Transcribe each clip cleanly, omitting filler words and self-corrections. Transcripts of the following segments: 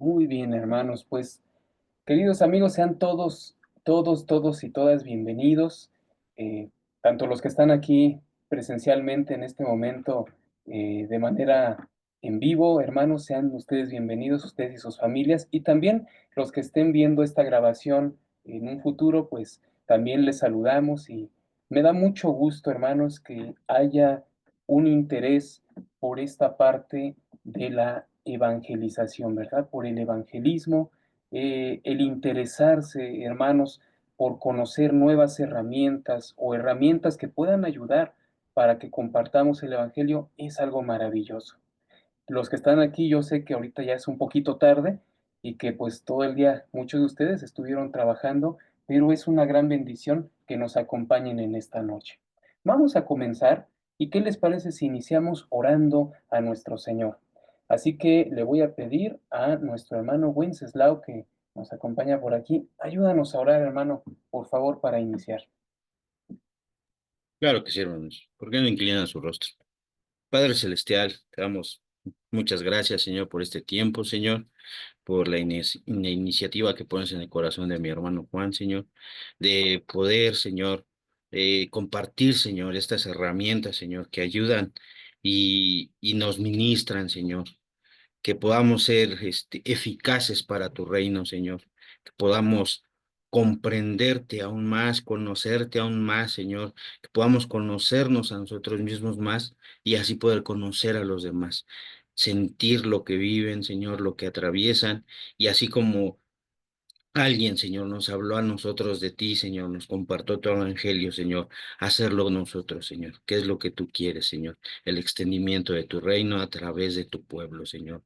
Muy bien, hermanos. Pues, queridos amigos, sean todos y todas bienvenidos. eh, Tanto los que están aquí presencialmente en este momento, de manera en vivo, hermanos, sean ustedes bienvenidos, ustedes y sus familias. Y también los que estén viendo esta grabación en un futuro, pues también les saludamos y me da mucho gusto, hermanos, que haya un interés por esta parte de la evangelización, ¿verdad? Por el evangelismo, el interesarse, hermanos, por conocer nuevas herramientas o herramientas que puedan ayudar para que compartamos el evangelio es algo maravilloso. Los que están aquí, yo sé que ahorita ya es un poquito tarde y que pues todo el día muchos de ustedes estuvieron trabajando, pero es una gran bendición que nos acompañen en esta noche. Vamos a comenzar y ¿qué les parece si iniciamos orando a nuestro Señor? Así que le voy a pedir a nuestro hermano Wenceslao que nos acompaña por aquí. Ayúdanos a orar, hermano, por favor, para iniciar. Claro que sí, hermanos. ¿Por qué no inclinan su rostro? Padre Celestial, te damos muchas gracias, Señor, por este tiempo, Señor, por la iniciativa que pones en el corazón de mi hermano Juan, Señor, de poder, Señor, compartir, Señor, estas herramientas, Señor, que ayudan y nos ministran, Señor, que podamos ser eficaces para tu reino, Señor, que podamos comprenderte aún más, conocerte aún más, Señor, que podamos conocernos a nosotros mismos más y así poder conocer a los demás, sentir lo que viven, Señor, lo que atraviesan y así como alguien, Señor, nos habló a nosotros de ti, Señor, nos compartió tu evangelio, Señor, hacerlo nosotros, Señor. ¿Qué es lo que tú quieres, Señor? El extendimiento de tu reino a través de tu pueblo, Señor.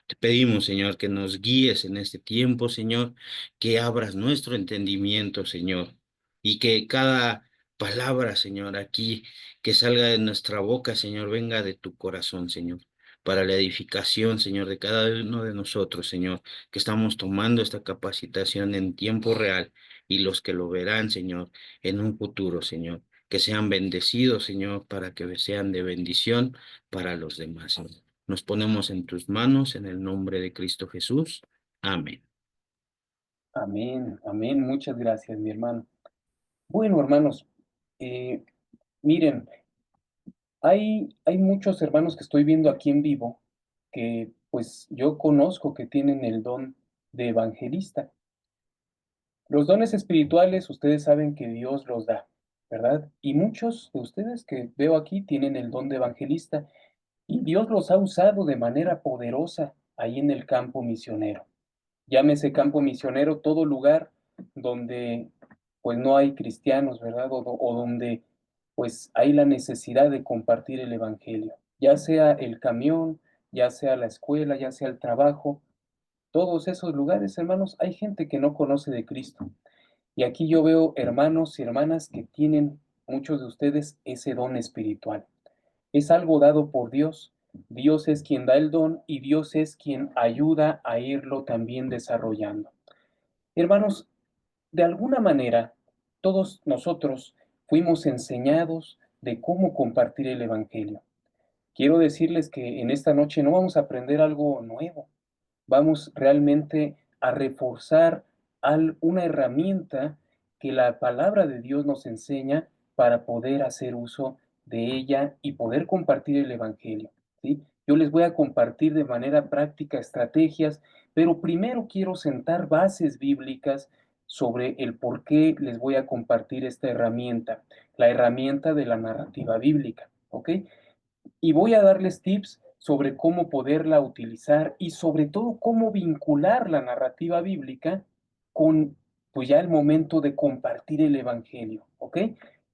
Te pedimos, Señor, que nos guíes en este tiempo, Señor, que abras nuestro entendimiento, Señor, y que cada palabra, Señor, aquí que salga de nuestra boca, Señor, venga de tu corazón, Señor, para la edificación, Señor, de cada uno de nosotros, Señor, que estamos tomando esta capacitación en tiempo real y los que lo verán, Señor, en un futuro, Señor, que sean bendecidos, Señor, para que sean de bendición para los demás, Señor. Nos ponemos en tus manos en el nombre de Cristo Jesús. Amén. Amén, amén. Muchas gracias, mi hermano. Bueno, hermanos, eh, miren, hay muchos hermanos que estoy viendo aquí en vivo que, pues, yo conozco que tienen el don de evangelista. Los dones espirituales, ustedes saben que Dios los da, ¿verdad? Y muchos de ustedes que veo aquí tienen el don de evangelista y Dios los ha usado de manera poderosa ahí en el campo misionero. Llámese campo misionero todo lugar donde pues no hay cristianos, ¿verdad? O donde pues hay la necesidad de compartir el evangelio, ya sea el camión, ya sea la escuela, ya sea el trabajo, todos esos lugares, hermanos, hay gente que no conoce de Cristo. Y aquí yo veo hermanos y hermanas que tienen, muchos de ustedes, ese don espiritual. Es algo dado por Dios. Dios es quien da el don y Dios es quien ayuda a irlo también desarrollando. Hermanos, de alguna manera, todos nosotros fuimos enseñados de cómo compartir el Evangelio. Quiero decirles que en esta noche no vamos a aprender algo nuevo, vamos realmente a reforzar una herramienta que la palabra de Dios nos enseña para poder hacer uso de ella y poder compartir el Evangelio, ¿sí? Yo les voy a compartir de manera práctica estrategias, pero primero quiero sentar bases bíblicas sobre el por qué les voy a compartir esta herramienta, la herramienta de la narrativa bíblica, ¿ok? Y voy a darles tips sobre cómo poderla utilizar y sobre todo cómo vincular la narrativa bíblica con pues ya el momento de compartir el evangelio, ¿ok?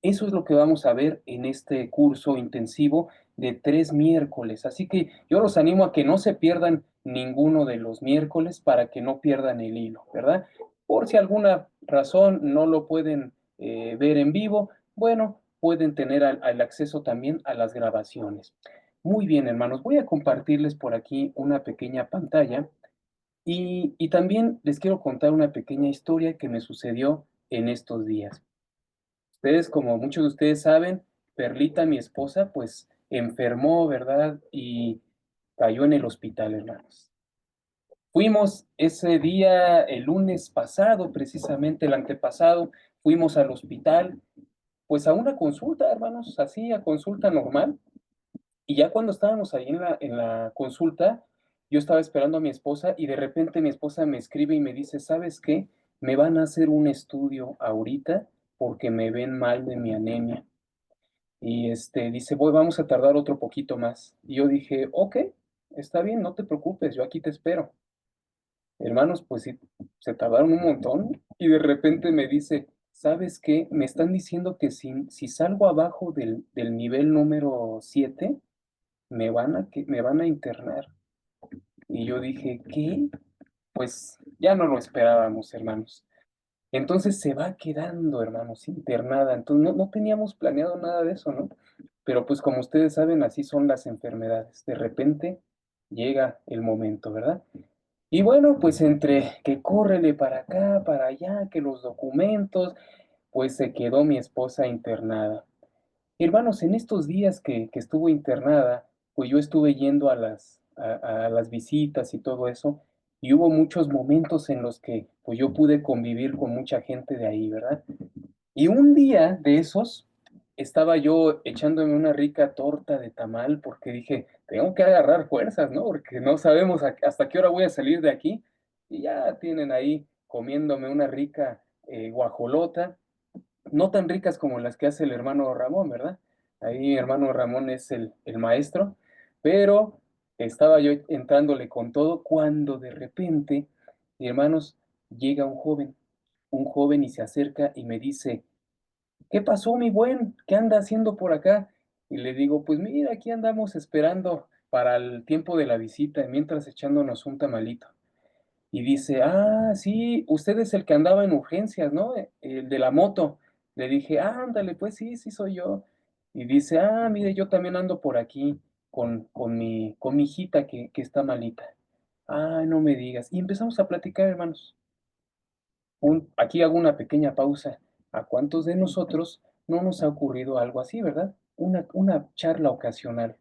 Eso es lo que vamos a ver en este curso intensivo de 3 miércoles. Así que yo los animo a que no se pierdan ninguno de los miércoles para que no pierdan el hilo, ¿verdad? Por si alguna razón no lo pueden ver en vivo, bueno, pueden tener al acceso también a las grabaciones. Muy bien, hermanos, voy a compartirles por aquí una pequeña pantalla y también les quiero contar una pequeña historia que me sucedió en estos días. Ustedes, como muchos de ustedes saben, Perlita, mi esposa, pues enfermó, ¿verdad? Y cayó en el hospital, hermanos. Fuimos ese día, el lunes pasado, precisamente el antepasado, fuimos al hospital, pues a una consulta, hermanos, así, a consulta normal. Y ya cuando estábamos ahí en la consulta, yo estaba esperando a mi esposa y de repente mi esposa me escribe y me dice, ¿sabes qué? Me van a hacer un estudio ahorita porque me ven mal de mi anemia. Y dice, voy, vamos a tardar otro poquito más. Y yo dije, ok, está bien, no te preocupes, yo aquí te espero. Hermanos, pues sí, se tardaron un montón y de repente me dice, ¿sabes qué? Me están diciendo que si salgo abajo del nivel número 7 me van a internar. Y yo dije, ¿qué? Pues ya no lo esperábamos, hermanos. Entonces se va quedando, hermanos, internada. Entonces no teníamos planeado nada de eso, ¿no? Pero pues como ustedes saben, así son las enfermedades. De repente llega el momento, ¿verdad? Y bueno, pues entre que córrele para acá, para allá, que los documentos, pues se quedó mi esposa internada. Hermanos, en estos días que estuvo internada, pues yo estuve yendo a las visitas y todo eso, y hubo muchos momentos en los que pues yo pude convivir con mucha gente de ahí, ¿verdad? Y un día de esos, estaba yo echándome una rica torta de tamal porque dije, tengo que agarrar fuerzas, ¿no? Porque no sabemos hasta qué hora voy a salir de aquí. Y ya tienen ahí comiéndome una rica guajolota, no tan ricas como las que hace el hermano Ramón, ¿verdad? Ahí hermano Ramón es el maestro, pero estaba yo entrándole con todo cuando de repente, mi hermanos, llega un joven y se acerca y me dice, ¿qué pasó, mi buen? ¿Qué anda haciendo por acá? Y le digo, pues mira, aquí andamos esperando para el tiempo de la visita, mientras echándonos un tamalito. Y dice, ah, sí, usted es el que andaba en urgencias, ¿no? El de la moto. Le dije, ah, ándale, pues sí, sí soy yo. Y dice, ah, mire, yo también ando por aquí con mi hijita que está malita. Ah, no me digas. Y empezamos a platicar, hermanos. Aquí hago una pequeña pausa. ¿A cuántos de nosotros no nos ha ocurrido algo así, verdad? Una charla ocasional.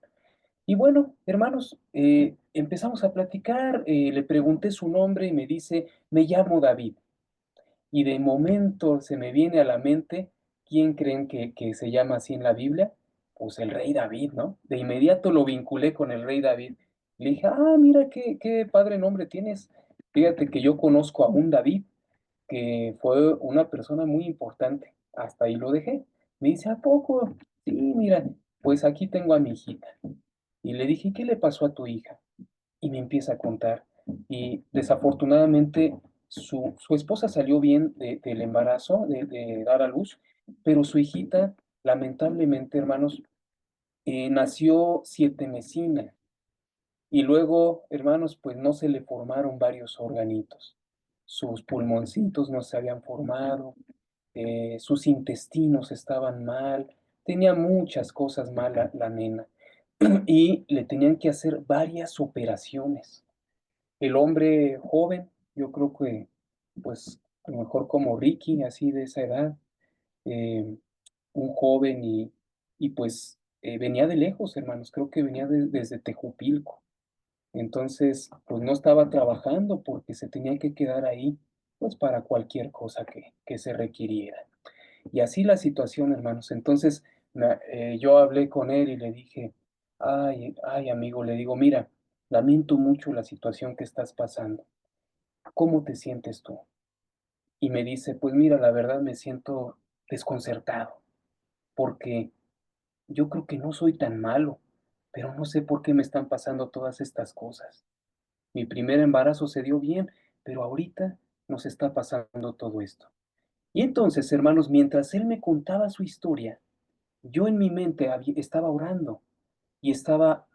Y bueno, hermanos, empezamos a platicar, le pregunté su nombre y me dice, me llamo David. Y de momento se me viene a la mente, ¿quién creen que se llama así en la Biblia? Pues el rey David, ¿no? De inmediato lo vinculé con el rey David. Le dije, ah, mira qué padre nombre tienes. Fíjate que yo conozco a un David que fue una persona muy importante. Hasta ahí lo dejé. Me dice, ¿a poco? Sí, mira, pues aquí tengo a mi hijita. Y le dije, ¿qué le pasó a tu hija? Y me empieza a contar. Y desafortunadamente su esposa salió bien del embarazo, de dar a luz, pero su hijita, lamentablemente, hermanos, nació siete mesina. Y luego, hermanos, pues no se le formaron varios organitos. Sus pulmoncitos no se habían formado, sus intestinos estaban mal, tenía muchas cosas mal la nena y le tenían que hacer varias operaciones. El hombre joven, yo creo que, pues, a lo mejor como Ricky, así de esa edad, eh, un joven y pues venía de lejos, hermanos, creo que venía desde Tejupilco. Entonces, pues no estaba trabajando porque se tenía que quedar ahí, pues para cualquier cosa que se requiriera. Y así la situación, hermanos. Entonces, yo hablé con él y le dije, ay, amigo, le digo, mira, lamento mucho la situación que estás pasando. ¿Cómo te sientes tú? Y me dice, pues mira, la verdad me siento desconcertado, porque yo creo que no soy tan malo, pero no sé por qué me están pasando todas estas cosas. Mi primer embarazo se dio bien, pero ahorita nos está pasando todo esto. Y entonces, hermanos, mientras él me contaba su historia, yo en mi mente estaba orando y estaba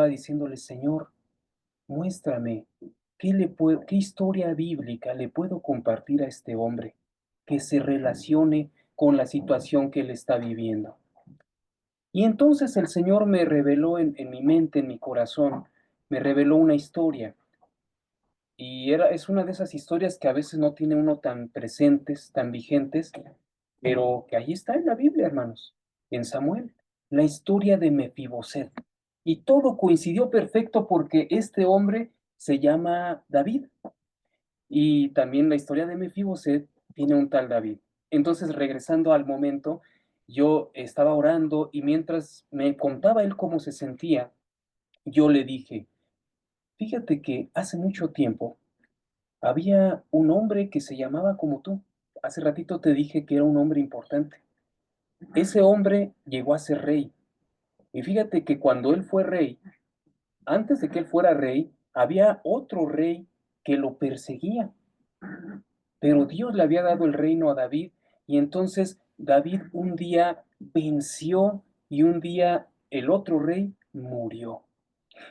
diciéndole, Señor, muéstrame qué historia bíblica le puedo compartir a este hombre que se relacione con la situación que él está viviendo. Y entonces el Señor me reveló en mi mente, en mi corazón, me reveló una historia. Y es una de esas historias que a veces no tiene uno tan presentes, tan vigentes, pero que ahí está en la Biblia, hermanos, en Samuel, la historia de Mefiboset. Y todo coincidió perfecto porque este hombre se llama David. Y también la historia de Mefiboset tiene un tal David. Entonces, regresando al momento, yo estaba orando y mientras me contaba él cómo se sentía, yo le dije, fíjate que hace mucho tiempo había un hombre que se llamaba como tú. Hace ratito te dije que era un hombre importante. Ese hombre llegó a ser rey. Y fíjate que cuando él fue rey, antes de que él fuera rey, había otro rey que lo perseguía. Pero Dios le había dado el reino a David y entonces David un día venció y un día el otro rey murió.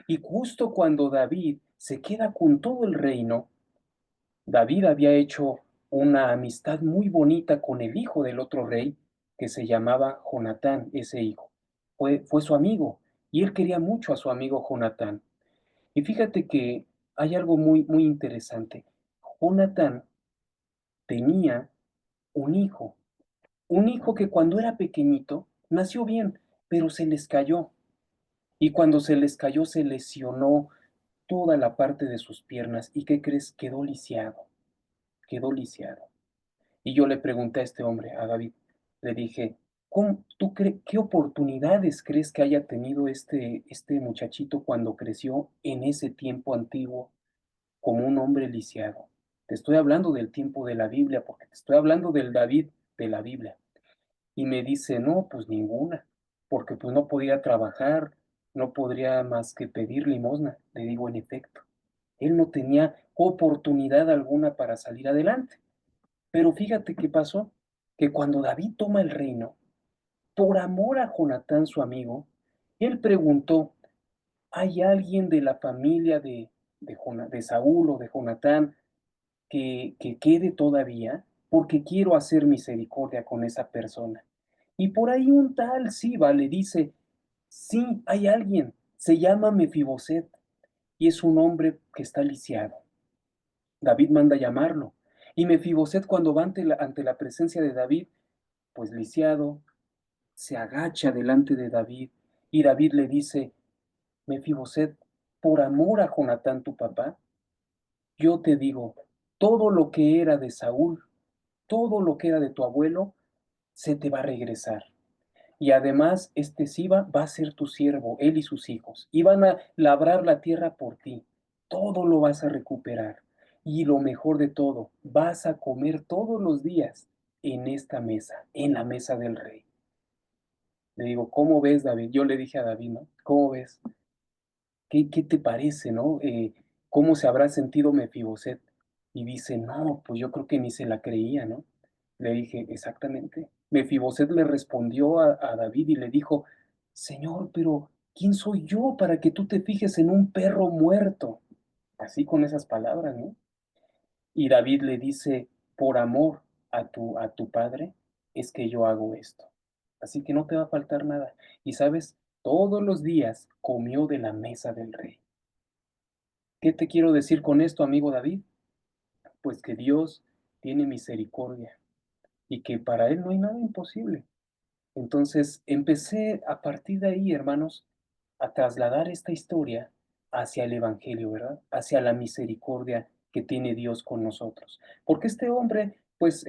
Y justo cuando David se queda con todo el reino, David había hecho una amistad muy bonita con el hijo del otro rey que se llamaba Jonatán, ese hijo. Fue su amigo y él quería mucho a su amigo Jonatán. Y fíjate que hay algo muy interesante. Jonatán tenía un un hijo que cuando era pequeñito nació bien, pero se les cayó. Y cuando se les cayó se lesionó toda la parte de sus piernas. ¿Y qué crees? Quedó lisiado, quedó lisiado. Y yo le pregunté a este hombre, a David, le dije, ¿qué oportunidades crees que haya tenido este muchachito cuando creció en ese tiempo antiguo como un hombre lisiado? Te estoy hablando del tiempo de la Biblia, porque te estoy hablando del David de la Biblia. Y me dice, no, pues ninguna, porque pues no podía trabajar, no podría más que pedir limosna. Le digo, en efecto, él no tenía oportunidad alguna para salir adelante. Pero fíjate qué pasó, que cuando David toma el reino, por amor a Jonatán, su amigo, él preguntó, ¿hay alguien de la familia de Saúl o de Jonatán que quede todavía? Porque quiero hacer misericordia con esa persona. Y por ahí un tal Siba le dice, sí, hay alguien, se llama Mefiboset y es un hombre que está lisiado. David manda llamarlo. Y Mefiboset cuando va ante la presencia de David, pues lisiado, se agacha delante de David y David le dice, Mefiboset, por amor a Jonatán tu papá, yo te digo, todo lo que era de Saúl, todo lo que era de tu abuelo, se te va a regresar. Y además, este Siba va a ser tu siervo, él y sus hijos, y van a labrar la tierra por ti. Todo lo vas a recuperar. Y lo mejor de todo, vas a comer todos los días en esta mesa, en la mesa del rey. Le digo, ¿cómo ves, David? Yo le dije a David, ¿no? ¿Cómo ves? ¿Qué te parece, no? ¿Cómo se habrá sentido Mefiboset? Y dice, no, pues yo creo que ni se la creía, ¿no? Le dije, exactamente. Mefiboset le respondió a David y le dijo, Señor, pero ¿quién soy yo para que tú te fijes en un perro muerto? Así con esas palabras, ¿no? Y David le dice, por amor a tu padre, es que yo hago esto. Así que no te va a faltar nada. Y sabes, todos los días comió de la mesa del rey. ¿Qué te quiero decir con esto, amigo David? Pues que Dios tiene misericordia y que para Él no hay nada imposible. Entonces empecé a partir de ahí, hermanos, a trasladar esta historia hacia el Evangelio, ¿verdad? Hacia la misericordia que tiene Dios con nosotros. Porque este hombre, pues,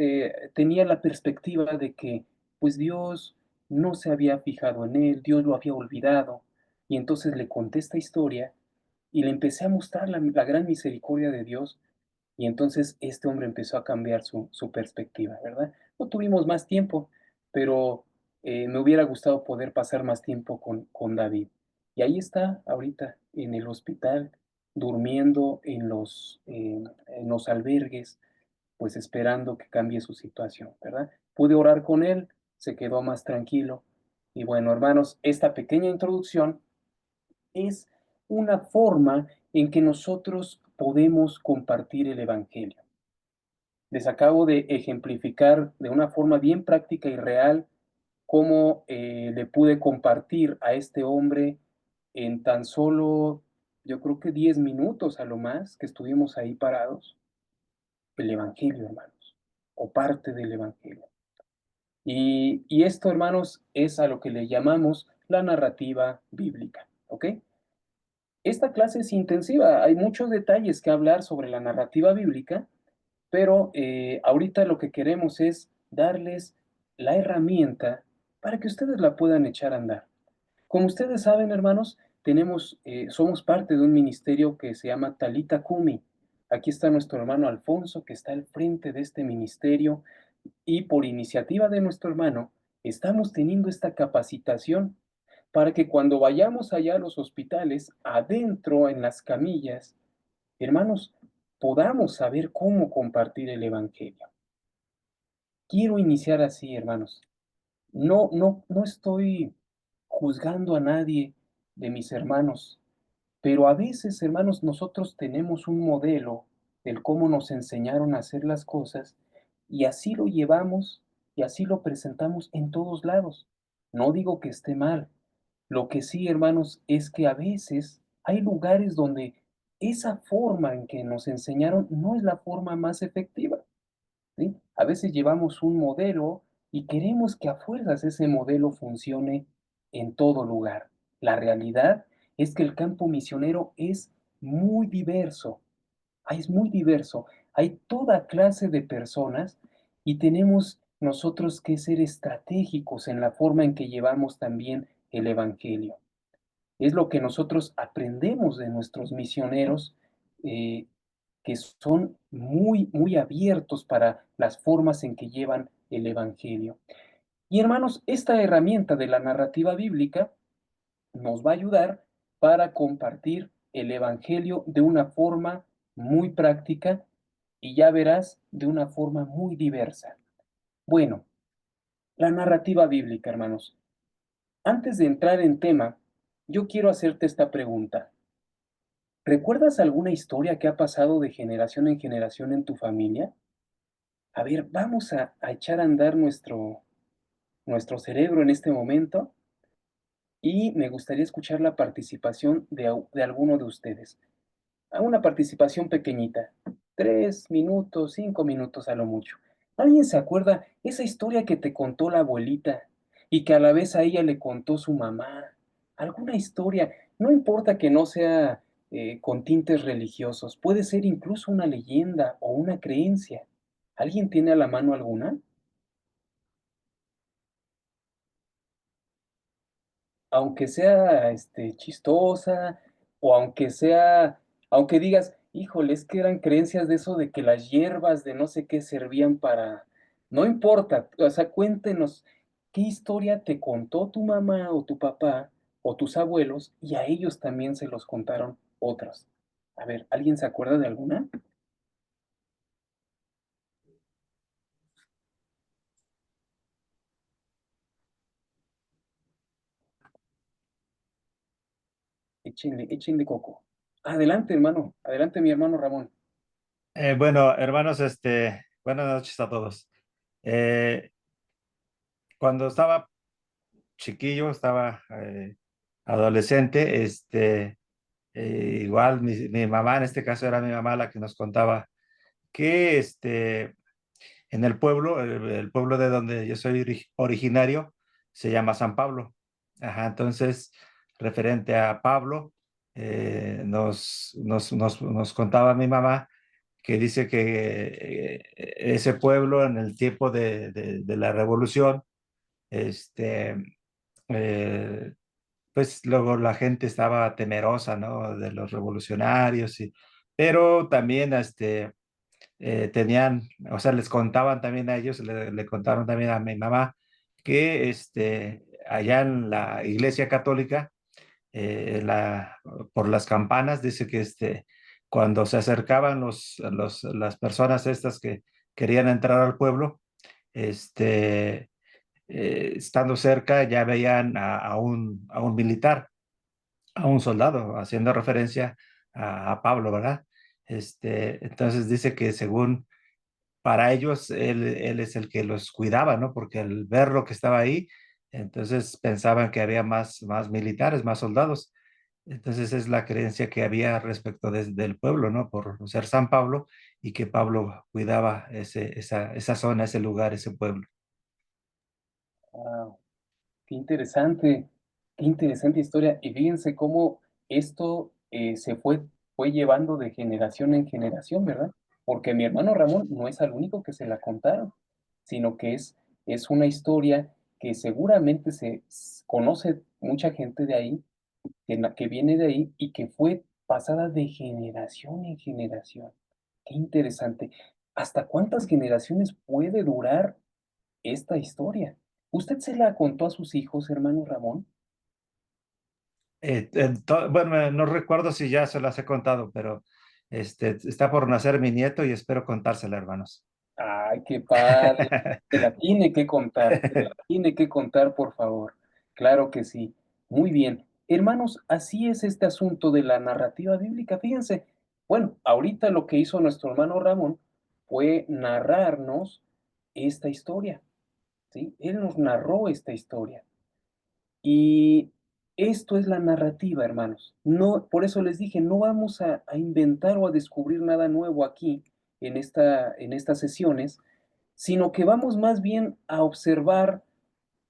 tenía la perspectiva de que, pues, Dios no se había fijado en él, Dios lo había olvidado. Y entonces le conté esta historia y le empecé a mostrar la gran misericordia de Dios y entonces este hombre empezó a cambiar su perspectiva, ¿verdad? No tuvimos más tiempo, pero me hubiera gustado poder pasar más tiempo con David. Y ahí está ahorita en el hospital, durmiendo en los albergues, pues esperando que cambie su situación, ¿verdad? Pude orar con él, se quedó más tranquilo. Y bueno, hermanos, esta pequeña introducción es una forma en que nosotros podemos compartir el Evangelio. Les acabo de ejemplificar de una forma bien práctica y real cómo le pude compartir a este hombre en tan solo, yo creo que 10 minutos a lo más que estuvimos ahí parados, el Evangelio, hermanos, o parte del Evangelio. Y esto, hermanos, es a lo que le llamamos la narrativa bíblica, ¿ok? Esta clase es intensiva, hay muchos detalles que hablar sobre la narrativa bíblica, pero ahorita lo que queremos es darles la herramienta para que ustedes la puedan echar a andar. Como ustedes saben, hermanos, somos parte de un ministerio que se llama Talita Kumi. Aquí está nuestro hermano Alfonso, que está al frente de este ministerio, y por iniciativa de nuestro hermano, estamos teniendo esta capacitación para que cuando vayamos allá a los hospitales, adentro en las camillas, hermanos, podamos saber cómo compartir el Evangelio. Quiero iniciar así, hermanos. No estoy juzgando a nadie de mis hermanos, pero a veces, hermanos, nosotros tenemos un modelo del cómo nos enseñaron a hacer las cosas y así lo llevamos y así lo presentamos en todos lados. No digo que esté mal. Lo que sí, hermanos, es que a veces hay lugares donde esa forma en que nos enseñaron no es la forma más efectiva. ¿Sí? A veces llevamos un modelo y queremos que a fuerzas ese modelo funcione en todo lugar. La realidad es que el campo misionero es muy diverso, es muy diverso. Hay toda clase de personas y tenemos nosotros que ser estratégicos en la forma en que llevamos también el Evangelio. Es lo que nosotros aprendemos de nuestros misioneros, eh, que son muy, muy abiertos para las formas en que llevan el Evangelio. Y hermanos, esta herramienta de la narrativa bíblica nos va a ayudar para compartir el Evangelio de una forma muy práctica y ya verás, de una forma muy diversa. Bueno, la narrativa bíblica, hermanos. Antes de entrar en tema, yo quiero hacerte esta pregunta. ¿Recuerdas alguna historia que ha pasado de generación en generación en tu familia? A ver, vamos a echar a andar nuestro cerebro en este momento y me gustaría escuchar la participación de alguno de ustedes. A una participación pequeñita, 3 minutos, 5 minutos a lo mucho. ¿Alguien se acuerda esa historia que te contó la abuelita y que a la vez a ella le contó su mamá? ¿Alguna historia? No importa que no sea con tintes religiosos, puede ser incluso una leyenda o una creencia. ¿Alguien tiene a la mano alguna? Aunque sea, chistosa, o aunque digas: "Híjole, es que eran creencias de eso de que las hierbas de no sé qué servían para", no importa, o sea, cuéntenos, ¿qué historia te contó tu mamá o tu papá o tus abuelos y a ellos también se los contaron otros? A ver, ¿alguien se acuerda de alguna? Échenle coco. Adelante, hermano, adelante, mi hermano Ramón. Bueno, hermanos, buenas noches a todos. Eh, Cuando estaba chiquillo, estaba adolescente, igual mi mamá, en este caso era mi mamá la que nos contaba que en el pueblo, el pueblo de donde yo soy originario, se llama San Pablo. Ajá, entonces, referente a Pablo, nos contaba mi mamá que dice que ese pueblo en el tiempo de la revolución, este, eh, pues luego la gente estaba temerosa, ¿no? De los revolucionarios, pero también tenían, o sea, les contaban también a ellos, le contaron también a mi mamá que allá en la iglesia católica, por las campanas, dice que cuando se acercaban las personas estas que querían entrar al pueblo, este, estando cerca ya veían a un militar, a un soldado, haciendo referencia a Pablo, ¿verdad? Entonces dice que según para ellos, él es el que los cuidaba, ¿no? Porque al ver lo que estaba ahí, entonces pensaban que había más militares, más soldados. Entonces es la creencia que había respecto del pueblo, ¿no? Por ser San Pablo y que Pablo cuidaba esa zona, ese lugar, ese pueblo. Qué interesante historia. Y fíjense cómo esto fue llevando de generación en generación, ¿verdad? Porque mi hermano Ramón no es el único que se la contaron, sino que es una historia que seguramente conoce mucha gente de ahí, que viene de ahí y que fue pasada de generación en generación. Qué interesante. ¿Hasta cuántas generaciones puede durar esta historia? ¿Usted se la contó a sus hijos, hermano Ramón? Bueno, no recuerdo si ya se las he contado, pero está por nacer mi nieto y espero contársela, hermanos. Ay, qué padre. Te la tiene que contar, te la tiene que contar, por favor. Claro que sí. Muy bien. Hermanos, así es este asunto de la narrativa bíblica. Fíjense, bueno, ahorita lo que hizo nuestro hermano Ramón fue narrarnos esta historia, ¿sí? Él nos narró esta historia. Y esto es la narrativa, hermanos. No, por eso les dije, no vamos a inventar o a descubrir nada nuevo aquí en estas sesiones, sino que vamos más bien a observar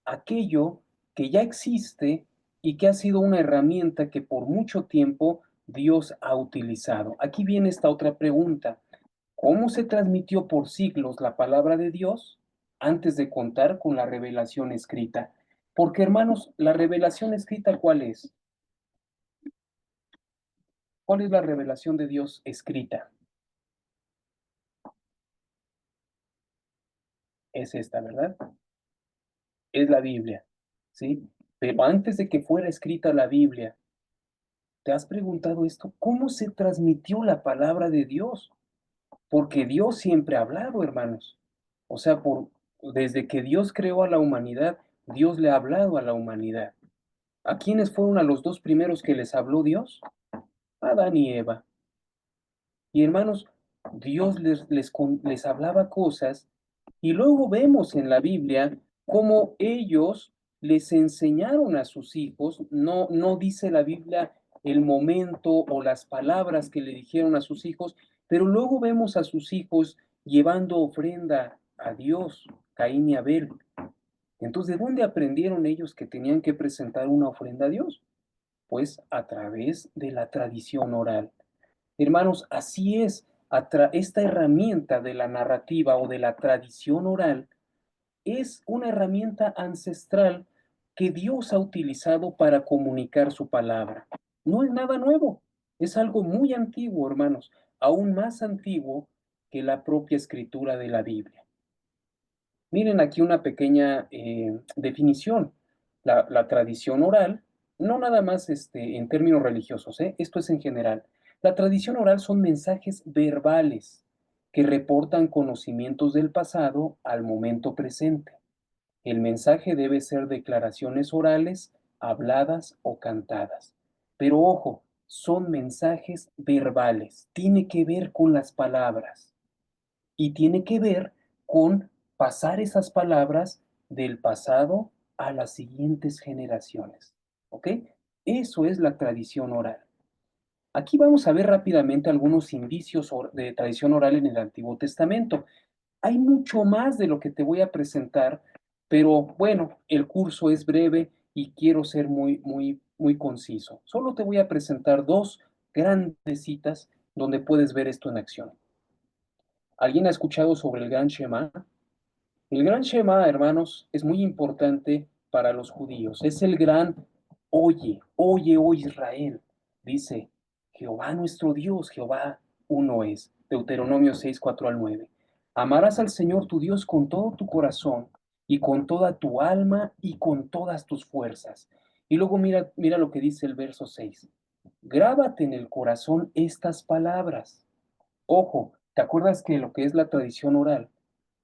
aquello que ya existe y que ha sido una herramienta que por mucho tiempo Dios ha utilizado. Aquí viene esta otra pregunta. ¿Cómo se transmitió por siglos la palabra de Dios antes de contar con la revelación escrita? Porque, hermanos, la revelación escrita, ¿cuál es? ¿Cuál es la revelación de Dios escrita? Es esta, ¿verdad? Es la Biblia, ¿sí? Pero antes de que fuera escrita la Biblia, ¿te has preguntado esto? ¿Cómo se transmitió la palabra de Dios? Porque Dios siempre ha hablado, hermanos. O sea, desde que Dios creó a la humanidad, Dios le ha hablado a la humanidad. ¿A quiénes fueron a los dos primeros que les habló Dios? Adán y Eva. Y hermanos, Dios les hablaba cosas y luego vemos en la Biblia cómo ellos les enseñaron a sus hijos, no dice la Biblia el momento o las palabras que le dijeron a sus hijos, pero luego vemos a sus hijos llevando ofrenda a Dios, Caín y Abel. Entonces, ¿de dónde aprendieron ellos que tenían que presentar una ofrenda a Dios? Pues a través de la tradición oral. Hermanos, así es, esta herramienta de la narrativa o de la tradición oral es una herramienta ancestral que Dios ha utilizado para comunicar su palabra. No es nada nuevo, es algo muy antiguo, hermanos, aún más antiguo que la propia escritura de la Biblia. Miren aquí una pequeña definición. La tradición oral, no nada más en términos religiosos, esto es en general. La tradición oral son mensajes verbales que reportan conocimientos del pasado al momento presente. El mensaje debe ser declaraciones orales, habladas o cantadas. Pero ojo, son mensajes verbales, tiene que ver con las palabras y tiene que ver con pasar esas palabras del pasado a las siguientes generaciones. ¿Ok? Eso es la tradición oral. Aquí vamos a ver rápidamente algunos indicios de tradición oral en el Antiguo Testamento. Hay mucho más de lo que te voy a presentar, pero bueno, el curso es breve y quiero ser muy conciso. Solo te voy a presentar dos grandes citas donde puedes ver esto en acción. ¿Alguien ha escuchado sobre el Gran Shema? El Gran Shema, hermanos, es muy importante para los judíos. Es el gran oye, oye, oh Israel. Dice, Jehová nuestro Dios, Jehová uno es. Deuteronomio 6, 4 al 9. Amarás al Señor tu Dios con todo tu corazón y con toda tu alma y con todas tus fuerzas. Y luego mira lo que dice el verso 6. Grábate en el corazón estas palabras. Ojo, ¿te acuerdas que lo que es la tradición oral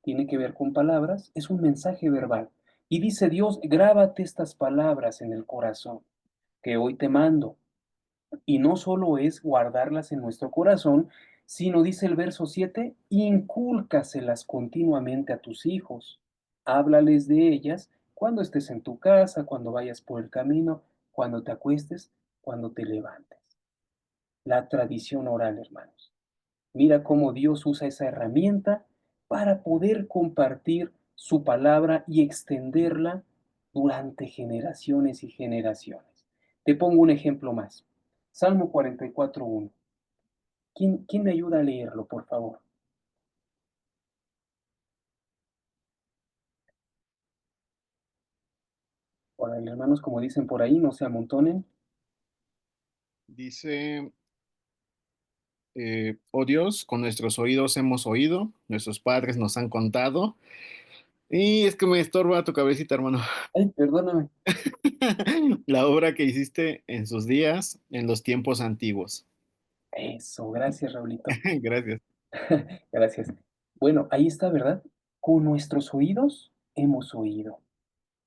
tiene que ver con palabras? Es un mensaje verbal. Y dice Dios, grábate estas palabras en el corazón que hoy te mando. Y no solo es guardarlas en nuestro corazón, sino dice el verso 7, incúlcaselas continuamente a tus hijos. Háblales de ellas cuando estés en tu casa, cuando vayas por el camino, cuando te acuestes, cuando te levantes. La tradición oral, hermanos. Mira cómo Dios usa esa herramienta para poder compartir su palabra y extenderla durante generaciones y generaciones. Te pongo un ejemplo más. Salmo 44:1. ¿Quién me ayuda a leerlo, por favor? Órale, hermanos, como dicen por ahí, no se amontonen. Dice, oh Dios, con nuestros oídos hemos oído, nuestros padres nos han contado, y es que me estorba tu cabecita, hermano. Ay, perdóname. La obra que hiciste en sus días, en los tiempos antiguos. Eso, gracias, Raulito. Gracias. Gracias. Bueno, ahí está, ¿verdad? Con nuestros oídos hemos oído.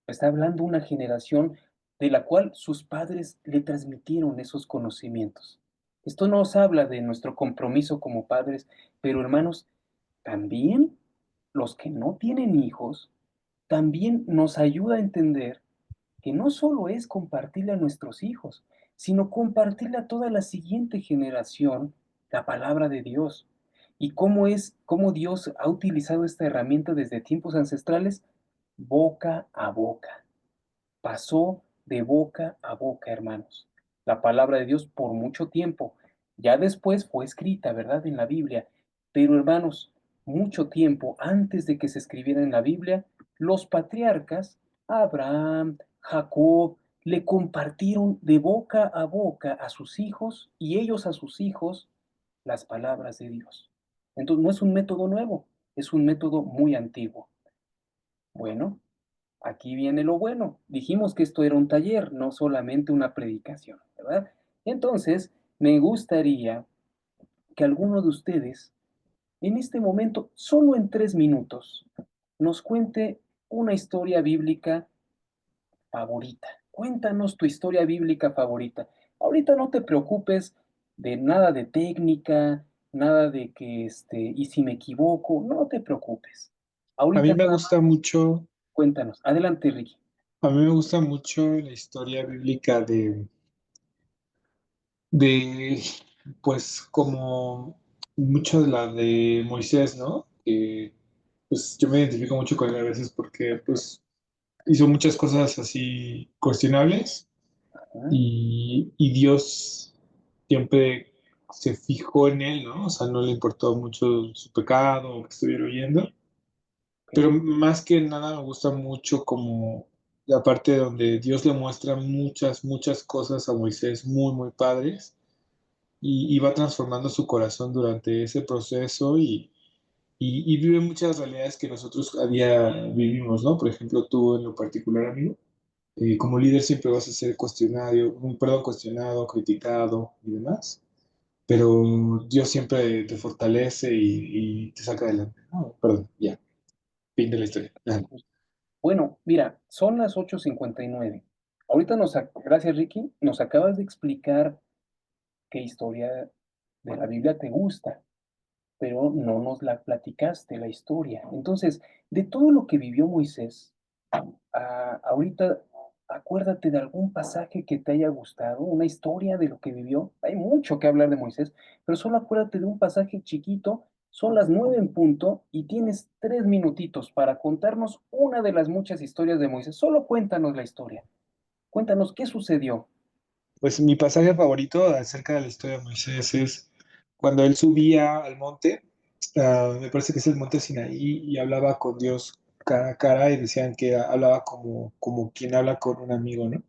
Está hablando una generación de la cual sus padres le transmitieron esos conocimientos. Esto nos habla de nuestro compromiso como padres, pero hermanos, también los que no tienen hijos, también nos ayuda a entender que no solo es compartirle a nuestros hijos, sino compartirle a toda la siguiente generación la palabra de Dios. Y cómo Dios ha utilizado esta herramienta desde tiempos ancestrales, boca a boca. Pasó de boca a boca, hermanos. La palabra de Dios por mucho tiempo. Ya después fue escrita, ¿verdad? En la Biblia. Pero, hermanos, mucho tiempo antes de que se escribiera en la Biblia, los patriarcas, Abraham, Jacob, le compartieron de boca a boca a sus hijos y ellos a sus hijos las palabras de Dios. Entonces, no es un método nuevo, es un método muy antiguo. Bueno, aquí viene lo bueno. Dijimos que esto era un taller, no solamente una predicación, ¿verdad? Entonces, me gustaría que alguno de ustedes, en este momento, solo en 3 minutos, nos cuente una historia bíblica favorita. Cuéntanos tu historia bíblica favorita. Ahorita no te preocupes de nada de técnica, nada de que, y si me equivoco, no te preocupes. A mí Ahorita me nada gusta más mucho, cuéntanos. Adelante, Ricky. a mí me gusta mucho la historia bíblica de, pues, como mucho de la de Moisés, ¿no? Que, pues, yo me identifico mucho con él a veces porque, pues, hizo muchas cosas así cuestionables ¿Ah? y Dios siempre se fijó en él, ¿no? O sea, no le importó mucho su pecado o que estuviera huyendo. Pero Ok. más que nada me gusta mucho como la parte donde Dios le muestra muchas, muchas cosas a Moisés muy, muy padres y va transformando su corazón durante ese proceso y vive muchas realidades que nosotros a día vivimos, ¿no? Por ejemplo, tú en lo particular, amigo, como líder siempre vas a ser cuestionado, criticado y demás, pero Dios siempre te fortalece y te saca adelante. Perdón, ya, fin de la historia. Ajá. Bueno, mira, son las 8:59. Ahorita gracias Ricky, nos acabas de explicar qué historia de la Biblia te gusta, pero no nos la platicaste, la historia. Entonces, de todo lo que vivió Moisés, ahorita acuérdate de algún pasaje que te haya gustado, una historia de lo que vivió. Hay mucho que hablar de Moisés, pero solo acuérdate de un pasaje chiquito. Son las 9 en punto y tienes 3 minutitos para contarnos una de las muchas historias de Moisés. Solo cuéntanos la historia. Cuéntanos qué sucedió. Pues mi pasaje favorito acerca de la historia de Moisés es cuando él subía al monte, me parece que es el monte Sinaí, y hablaba con Dios cara a cara y decían que hablaba como quien habla con un amigo, ¿no?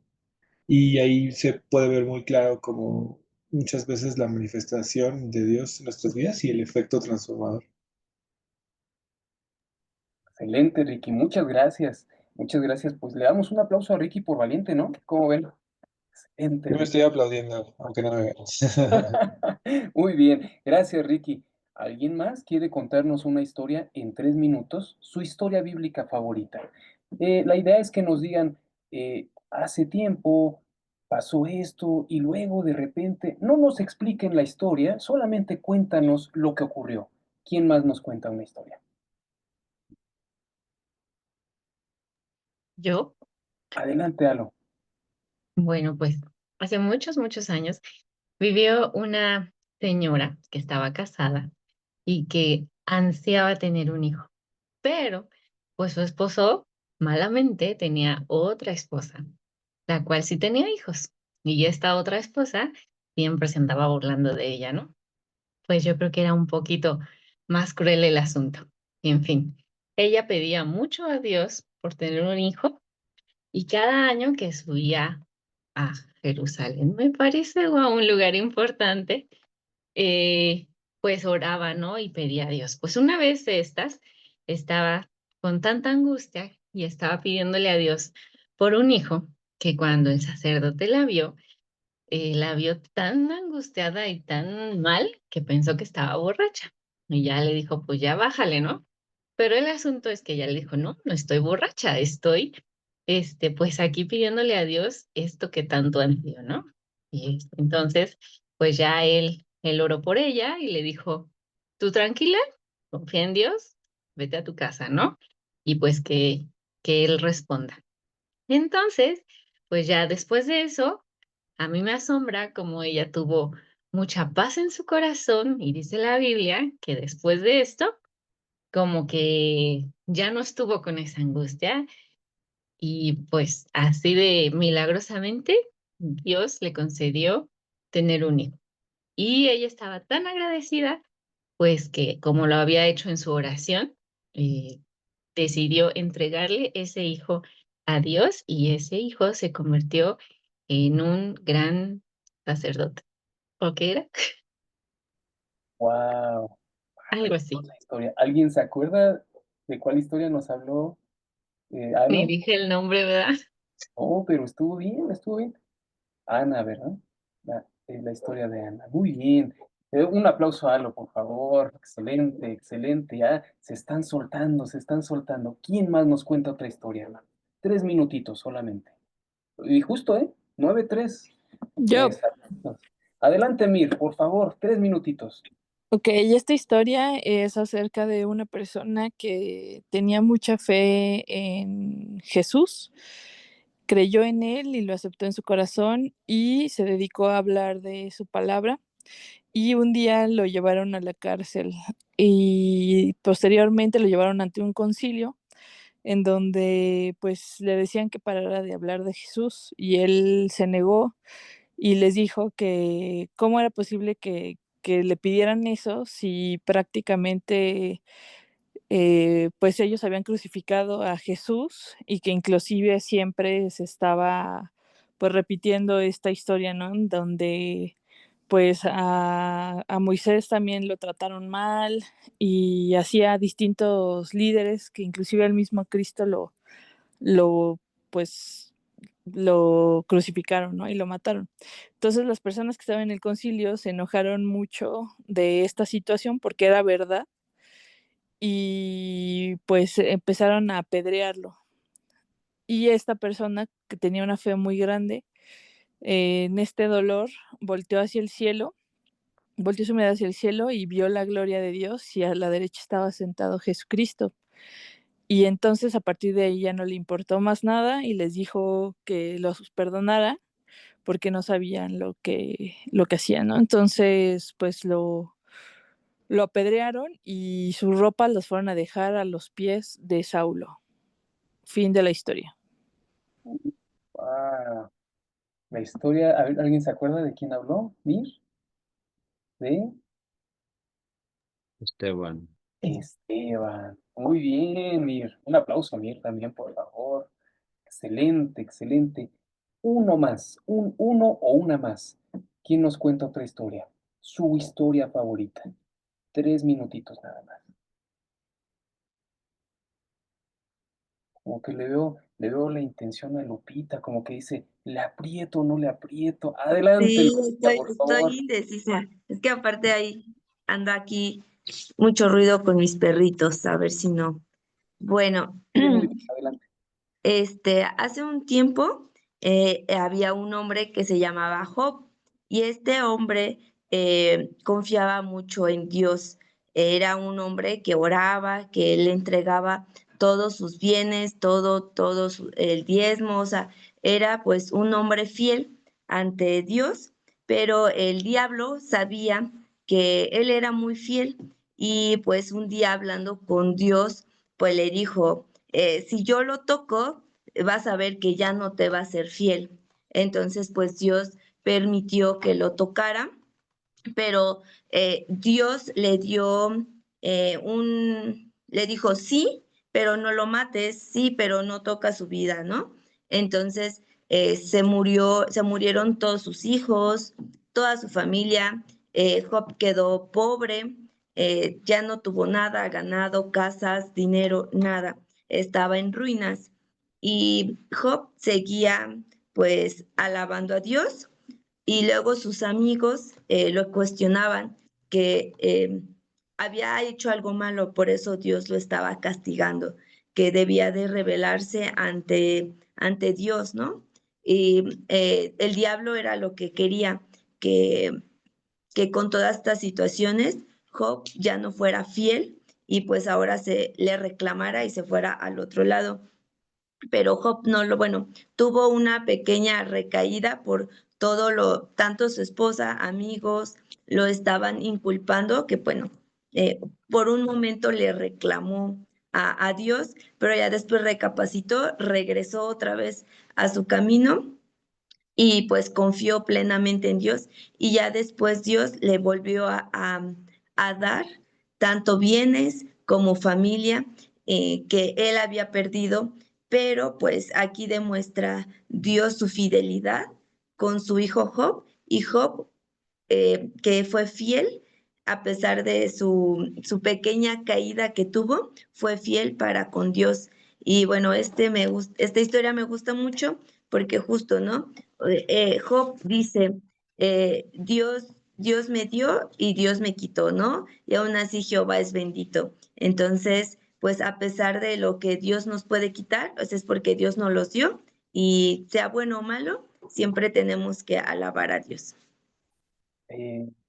Y ahí se puede ver muy claro como muchas veces la manifestación de Dios en nuestras vidas y el efecto transformador. Excelente, Ricky. Muchas gracias. Muchas gracias. Pues le damos un aplauso a Ricky por valiente, ¿no? ¿Cómo ven? Excelente, Yo me Ricky. estoy aplaudiendo, aunque no me veas. Muy bien, gracias Ricky. ¿Alguien más quiere contarnos una historia en 3 minutos? Su historia bíblica favorita. La idea es que nos digan, hace tiempo pasó esto y luego de repente, no nos expliquen la historia, solamente cuéntanos lo que ocurrió. ¿Quién más nos cuenta una historia? Yo, Adelante, Alo. bueno, pues hace muchos, muchos años vivió una señora que estaba casada y que ansiaba tener un hijo, pero pues su esposo malamente tenía otra esposa, la cual sí tenía hijos. Y esta otra esposa siempre se andaba burlando de ella, ¿no? Pues yo creo que era un poquito más cruel el asunto. En fin, ella pedía mucho a Dios por tener un hijo y cada año que subía a Jerusalén, me parece, o a un lugar importante, eh, pues oraba, ¿no? Y pedía a Dios. Pues una vez de estas, estaba con tanta angustia y estaba pidiéndole a Dios por un hijo que cuando el sacerdote la vio tan angustiada y tan mal que pensó que estaba borracha. Y ya le dijo, pues ya bájale, ¿no? Pero el asunto es que ella le dijo, no, no estoy borracha, estoy, pues aquí pidiéndole a Dios esto que tanto ansió, ¿no? Y entonces, pues ya él oró por ella y le dijo, tú tranquila, confía en Dios, vete a tu casa, ¿no? Y pues que él responda. Entonces, pues ya después de eso, a mí me asombra cómo ella tuvo mucha paz en su corazón y dice la Biblia que después de esto, como que ya no estuvo con esa angustia y pues así de milagrosamente Dios le concedió tener un hijo. Y ella estaba tan agradecida, pues que como lo había hecho en su oración, eh, decidió entregarle ese hijo a Dios y ese hijo se convirtió en un gran sacerdote. ¿O qué era? Wow, Algo así. preciosa historia. ¿Alguien se acuerda de cuál historia nos habló Ni Alo? dije el nombre, ¿verdad? Oh, pero estuvo bien, estuvo bien. Ana, ¿verdad? La historia de Ana. Muy bien. Un aplauso a Alo, por favor. Excelente, excelente. Ya se están soltando, se están soltando. ¿Quién más nos cuenta otra historia, Ana? 3 minutitos solamente. Y justo, ¿eh? 9:03. Yo, Exacto. Adelante, Mir, por favor, 3 minutitos. ok, y esta historia es acerca de una persona que tenía mucha fe en Jesús, creyó en él y lo aceptó en su corazón y se dedicó a hablar de su palabra. Y un día lo llevaron a la cárcel y posteriormente lo llevaron ante un concilio en donde pues le decían que parara de hablar de Jesús y él se negó y les dijo que cómo era posible que le pidieran eso si prácticamente pues ellos habían crucificado a Jesús y que inclusive siempre se estaba pues repitiendo esta historia, ¿no? Donde pues a Moisés también lo trataron mal y así a distintos líderes que inclusive el mismo Cristo lo pues lo crucificaron, ¿no? Y lo mataron. Entonces las personas que estaban en el concilio se enojaron mucho de esta situación porque era verdad y pues empezaron a apedrearlo. Y esta persona que tenía una fe muy grande, en este dolor, volteó hacia el cielo, volteó su mirada hacia el cielo y vio la gloria de Dios y a la derecha estaba sentado Jesucristo. Y entonces a partir de ahí ya no le importó más nada y les dijo que los perdonara porque no sabían lo que hacían, ¿no? Entonces, pues lo apedrearon y sus ropas las fueron a dejar a los pies de Saulo. Fin de la historia. Ah, la historia, a ver, ¿alguien se acuerda de quién habló? ¿Mir? ¿De? Esteban. Esteban. Muy bien, Mir. Un aplauso a Mir también, por favor. Excelente, excelente. Uno más, uno o una más. ¿Quién nos cuenta otra historia? Su historia favorita. 3 minutitos nada más. Como que le veo la intención a Lupita, como que dice, ¿le aprieto o no le aprieto? Adelante, Sí, Lupita, estoy, por estoy favor. indecisa. Es que aparte ahí anda aquí mucho ruido con mis perritos, a ver si no. Bueno, Muy bien, adelante. hace un tiempo había un hombre que se llamaba Job y este hombre confiaba mucho en Dios. Era un hombre que oraba, que le entregaba todos sus bienes, el diezmo, o sea, era pues un hombre fiel ante Dios, pero el diablo sabía que él era muy fiel y pues un día hablando con Dios, pues le dijo, si yo lo toco, vas a ver que ya no te va a ser fiel. Entonces, pues Dios permitió que lo tocara, pero Dios le dio le dijo sí, pero no lo mates, sí, pero no toca su vida, ¿no? Entonces se murieron todos sus hijos, toda su familia. Job quedó pobre, ya no tuvo nada, ganado, casas, dinero, nada. Estaba en ruinas. Y Job seguía pues alabando a Dios, y luego sus amigos lo cuestionaban que había hecho algo malo, por eso Dios lo estaba castigando, que debía de rebelarse ante Dios, ¿no? Y el diablo era lo que quería, que, que con todas estas situaciones Job ya no fuera fiel y pues ahora se le reclamara y se fuera al otro lado. Pero Job no bueno, tuvo una pequeña recaída por tanto su esposa, amigos, lo estaban inculpando, que bueno, por un momento le reclamó a Dios, pero ya después recapacitó, regresó otra vez a su camino y pues confió plenamente en Dios, y ya después Dios le volvió a dar tanto bienes como familia que él había perdido, pero pues aquí demuestra Dios su fidelidad con su hijo Job, y Job que fue fiel a pesar de su pequeña caída que tuvo, fue fiel para con Dios. Y bueno, esta historia me gusta mucho porque justo, ¿no? Job dice, Dios me dio y Dios me quitó, ¿no? Y aún así Jehová es bendito. Entonces, pues a pesar de lo que Dios nos puede quitar, pues es porque Dios nos los dio, y sea bueno o malo, siempre tenemos que alabar a Dios.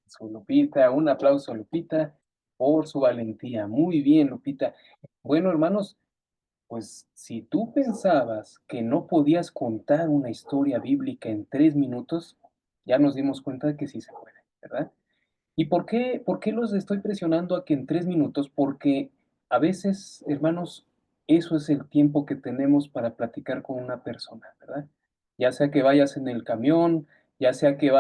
Su Lupita, un aplauso a Lupita por su valentía. Muy bien, Lupita. Bueno, hermanos, pues si tú pensabas que no podías contar una historia bíblica en 3 minutos, ya nos dimos cuenta de que sí se puede, ¿verdad? ¿Y por qué los estoy presionando a que en 3 minutos? Porque a veces, hermanos, eso es el tiempo que tenemos para platicar con una persona, ¿verdad? Ya sea que vayas en el camión, ya sea que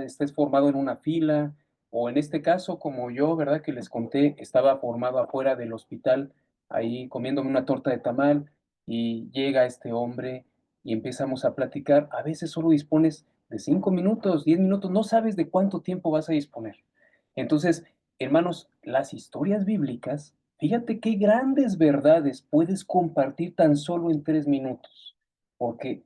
estés formado en una fila, o en este caso, como yo, ¿verdad? Que les conté, estaba formado afuera del hospital, ahí comiéndome una torta de tamal, y llega este hombre y empezamos a platicar. A veces solo dispones de 5 minutos, 10 minutos, no sabes de cuánto tiempo vas a disponer. Entonces, hermanos, las historias bíblicas, fíjate qué grandes verdades puedes compartir tan solo en 3 minutos, porque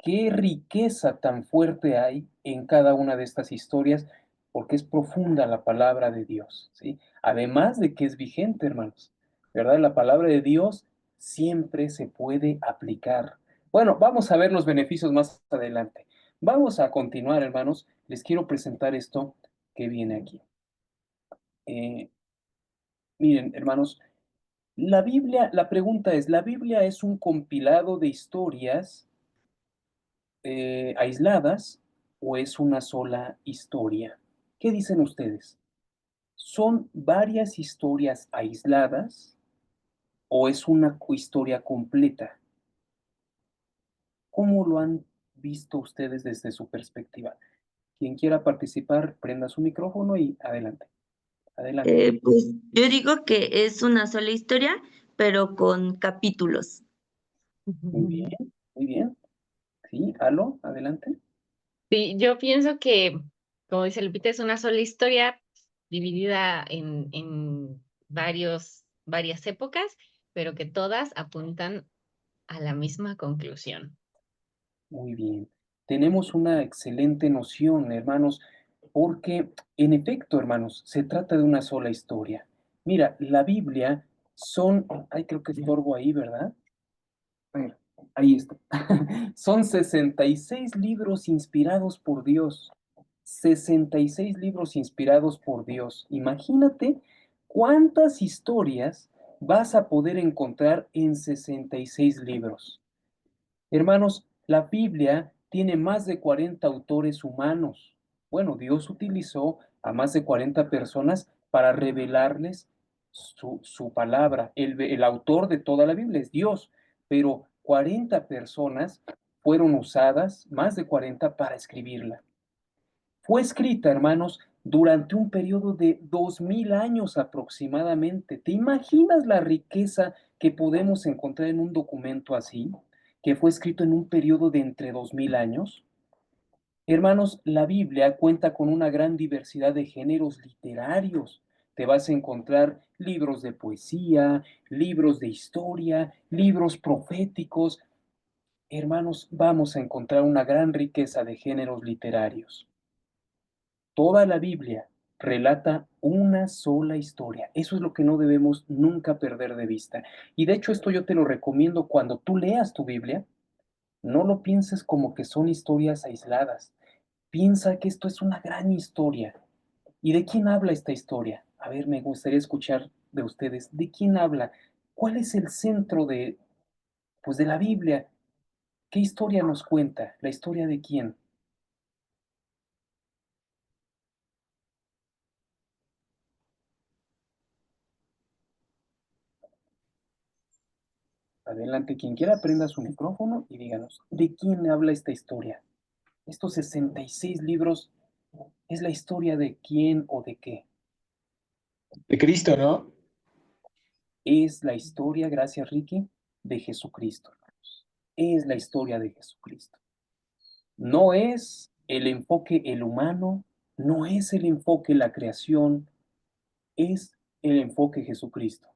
qué riqueza tan fuerte hay en cada una de estas historias, porque es profunda la palabra de Dios, ¿sí? Además de que es vigente, hermanos, ¿verdad? La palabra de Dios siempre se puede aplicar. Bueno, vamos a ver los beneficios más adelante. Vamos a continuar, hermanos. Les quiero presentar esto que viene aquí. Eh, Miren, hermanos, la pregunta es, ¿la Biblia es un compilado de historias aisladas o es una sola historia? ¿Qué dicen ustedes? ¿Son varias historias aisladas o es una historia completa? ¿Cómo lo han visto ustedes desde su perspectiva? Quien quiera participar, prenda su micrófono y adelante. Adelante. Pues yo digo que es una sola historia, pero con capítulos. Muy bien, muy bien. Sí, Alo, adelante. Sí, yo pienso que, como dice Lupita, es una sola historia dividida en varias épocas, pero que todas apuntan a la misma conclusión. Muy bien. Tenemos una excelente noción, hermanos, porque en efecto, hermanos, se trata de una sola historia. Mira, la Biblia ay, creo que estorbo ahí, ¿verdad? Bueno, ahí está. Son 66 libros inspirados por Dios. 66 libros inspirados por Dios. Imagínate cuántas historias vas a poder encontrar en 66 libros. Hermanos, la Biblia tiene más de 40 autores humanos. Bueno, Dios utilizó a más de 40 personas para revelarles su palabra. El autor de toda la Biblia es Dios, pero 40 personas fueron usadas, más de 40, para escribirla. Fue escrita, hermanos, durante un periodo de 2000 años aproximadamente. ¿Te imaginas la riqueza que podemos encontrar en un documento así, que fue escrito en un periodo de entre 2000 años? Hermanos, la Biblia cuenta con una gran diversidad de géneros literarios. Te vas a encontrar libros de poesía, libros de historia, libros proféticos. Hermanos, vamos a encontrar una gran riqueza de géneros literarios. Toda la Biblia relata una sola historia. Eso es lo que no debemos nunca perder de vista. Y de hecho esto yo te lo recomiendo cuando tú leas tu Biblia. No lo pienses como que son historias aisladas. Piensa que esto es una gran historia. ¿Y de quién habla esta historia? A ver, me gustaría escuchar de ustedes. ¿De quién habla? ¿Cuál es el centro pues, de la Biblia? ¿Qué historia nos cuenta? ¿La historia de quién? Adelante, quien quiera prenda su micrófono y díganos, ¿de quién habla esta historia? Estos 66 libros, ¿es la historia de quién o de qué? De Cristo, ¿no? Es la historia, gracias Ricky, de Jesucristo, hermanos. Es la historia de Jesucristo. No es el enfoque el humano, no es el enfoque la creación, es el enfoque Jesucristo.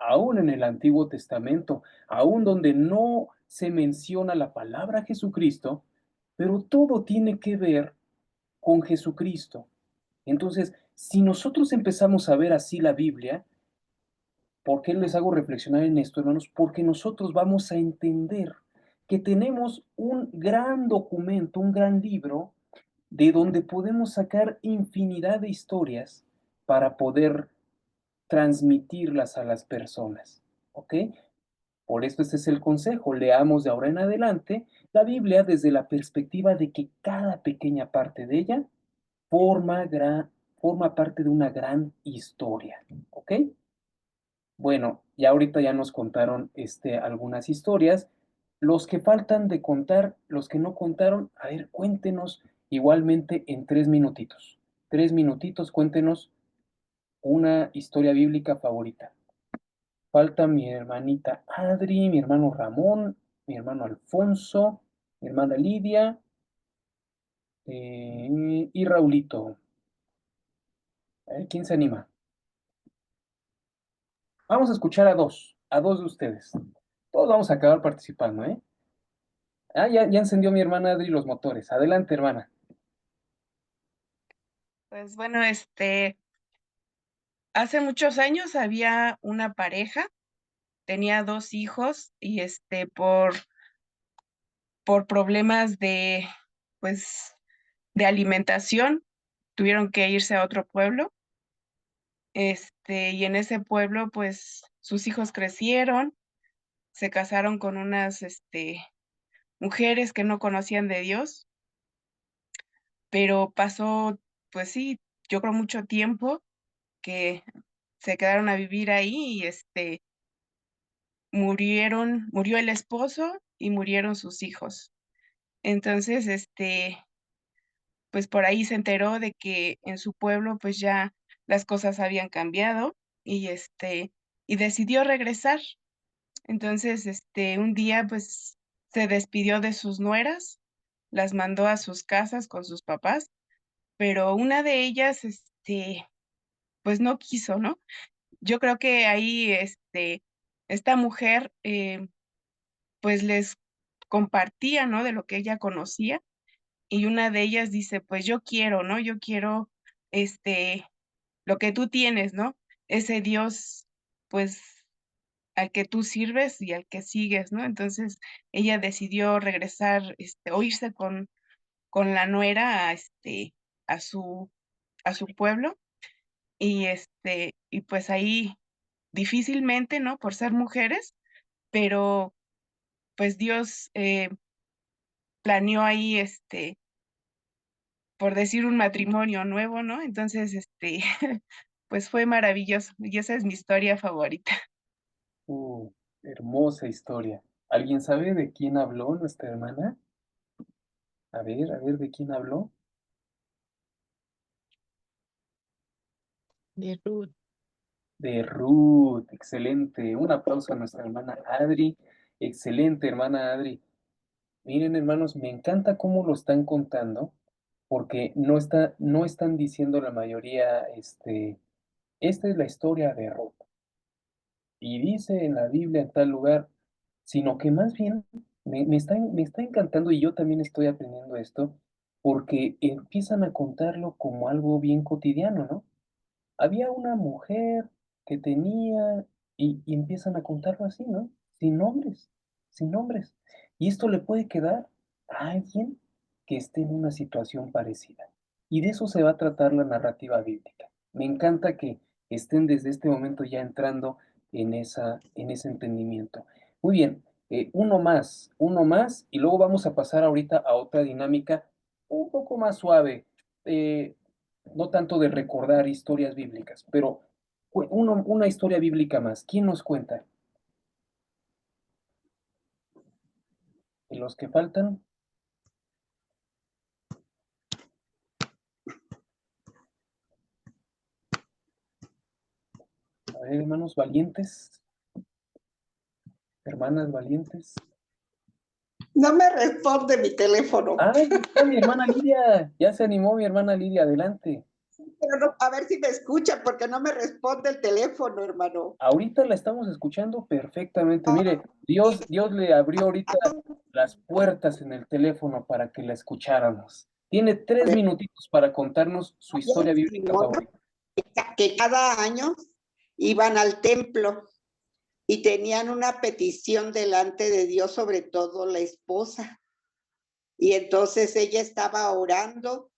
Aún en el Antiguo Testamento, aún donde no se menciona la palabra Jesucristo, pero todo tiene que ver con Jesucristo. Entonces, si nosotros empezamos a ver así la Biblia, ¿por qué les hago reflexionar en esto, hermanos? Porque nosotros vamos a entender que tenemos un gran documento, un gran libro, de donde podemos sacar infinidad de historias para poder transmitirlas a las personas. ¿Ok? Por esto este es el consejo. Leamos de ahora en adelante la Biblia desde la perspectiva de que cada pequeña parte de ella forma, forma parte de una gran historia. ¿Ok? Bueno, ya ahorita ya nos contaron algunas historias. Los que faltan de contar, los que no contaron, a ver, cuéntenos igualmente en 3 minutitos. 3 minutitos, cuéntenos una historia bíblica favorita. Falta mi hermanita Adri, mi hermano Ramón, mi hermano Alfonso, mi hermana Lidia y Raulito. A ver, ¿quién se anima? Vamos a escuchar a dos de ustedes. Todos vamos a acabar participando, ¿eh? Ah, ya encendió mi hermana Adri los motores. Adelante, hermana. Pues bueno, hace muchos años había una pareja, tenía 2 hijos y por problemas pues, de alimentación, tuvieron que irse a otro pueblo. Y en ese pueblo, pues, sus hijos crecieron, se casaron con unas, mujeres que no conocían de Dios, pero pasó, pues sí, yo creo mucho tiempo que se quedaron a vivir ahí y murió el esposo y murieron sus hijos. Entonces, pues por ahí se enteró de que en su pueblo pues ya las cosas habían cambiado y decidió regresar. Entonces, un día pues se despidió de sus nueras, las mandó a sus casas con sus papás, pero una de ellas, pues no quiso, ¿no? Yo creo que ahí, esta mujer, pues les compartía, ¿no? De lo que ella conocía, y una de ellas dice, pues yo quiero, ¿no? Yo quiero, este, lo que tú tienes, ¿no? Ese Dios, pues, al que tú sirves y al que sigues, ¿no? Entonces, ella decidió regresar, o irse con la nuera a su, a su pueblo, y pues ahí difícilmente, ¿no? Por ser mujeres, pero pues Dios, planeó ahí, por decir un matrimonio nuevo, ¿no? Entonces, pues fue maravilloso y esa es mi historia favorita. Uh, Hermosa historia. ¿Alguien sabe de quién habló nuestra hermana? A ver, ¿de quién habló? De Ruth. De Ruth, excelente. Un aplauso a nuestra hermana Adri. Excelente, hermana Adri. Miren, hermanos, me encanta cómo lo están contando, porque no están diciendo la mayoría, esta es la historia de Ruth. Y dice en la Biblia en tal lugar, sino que más bien me está encantando y yo también estoy aprendiendo esto, porque empiezan a contarlo como algo bien cotidiano, ¿no? Había una mujer que tenía, y empiezan a contarlo así, ¿no? Sin nombres, sin nombres. Y esto le puede quedar a alguien que esté en una situación parecida. Y de eso se va a tratar la narrativa bíblica. Me encanta que estén desde este momento ya entrando en ese entendimiento. Muy bien, uno más, y luego vamos a pasar ahorita a otra dinámica un poco más suave. Eh, no tanto de recordar historias bíblicas, pero una historia bíblica más. ¿Quién nos cuenta? ¿De los que faltan? A ver, hermanos valientes, hermanas valientes. No me responde mi teléfono. ¡Ay, está mi hermana Lidia! Ya se animó mi hermana Lidia, adelante. Pero no, a ver si me escucha, porque no me responde el teléfono, hermano. Ahorita la estamos escuchando perfectamente. Mire, Dios le abrió ahorita las puertas en el teléfono para que la escucháramos. Tiene 3 minutitos para contarnos su historia bíblica favorita. Que cada año iban al templo y tenían una petición delante de Dios, sobre todo la esposa. Y entonces ella estaba orando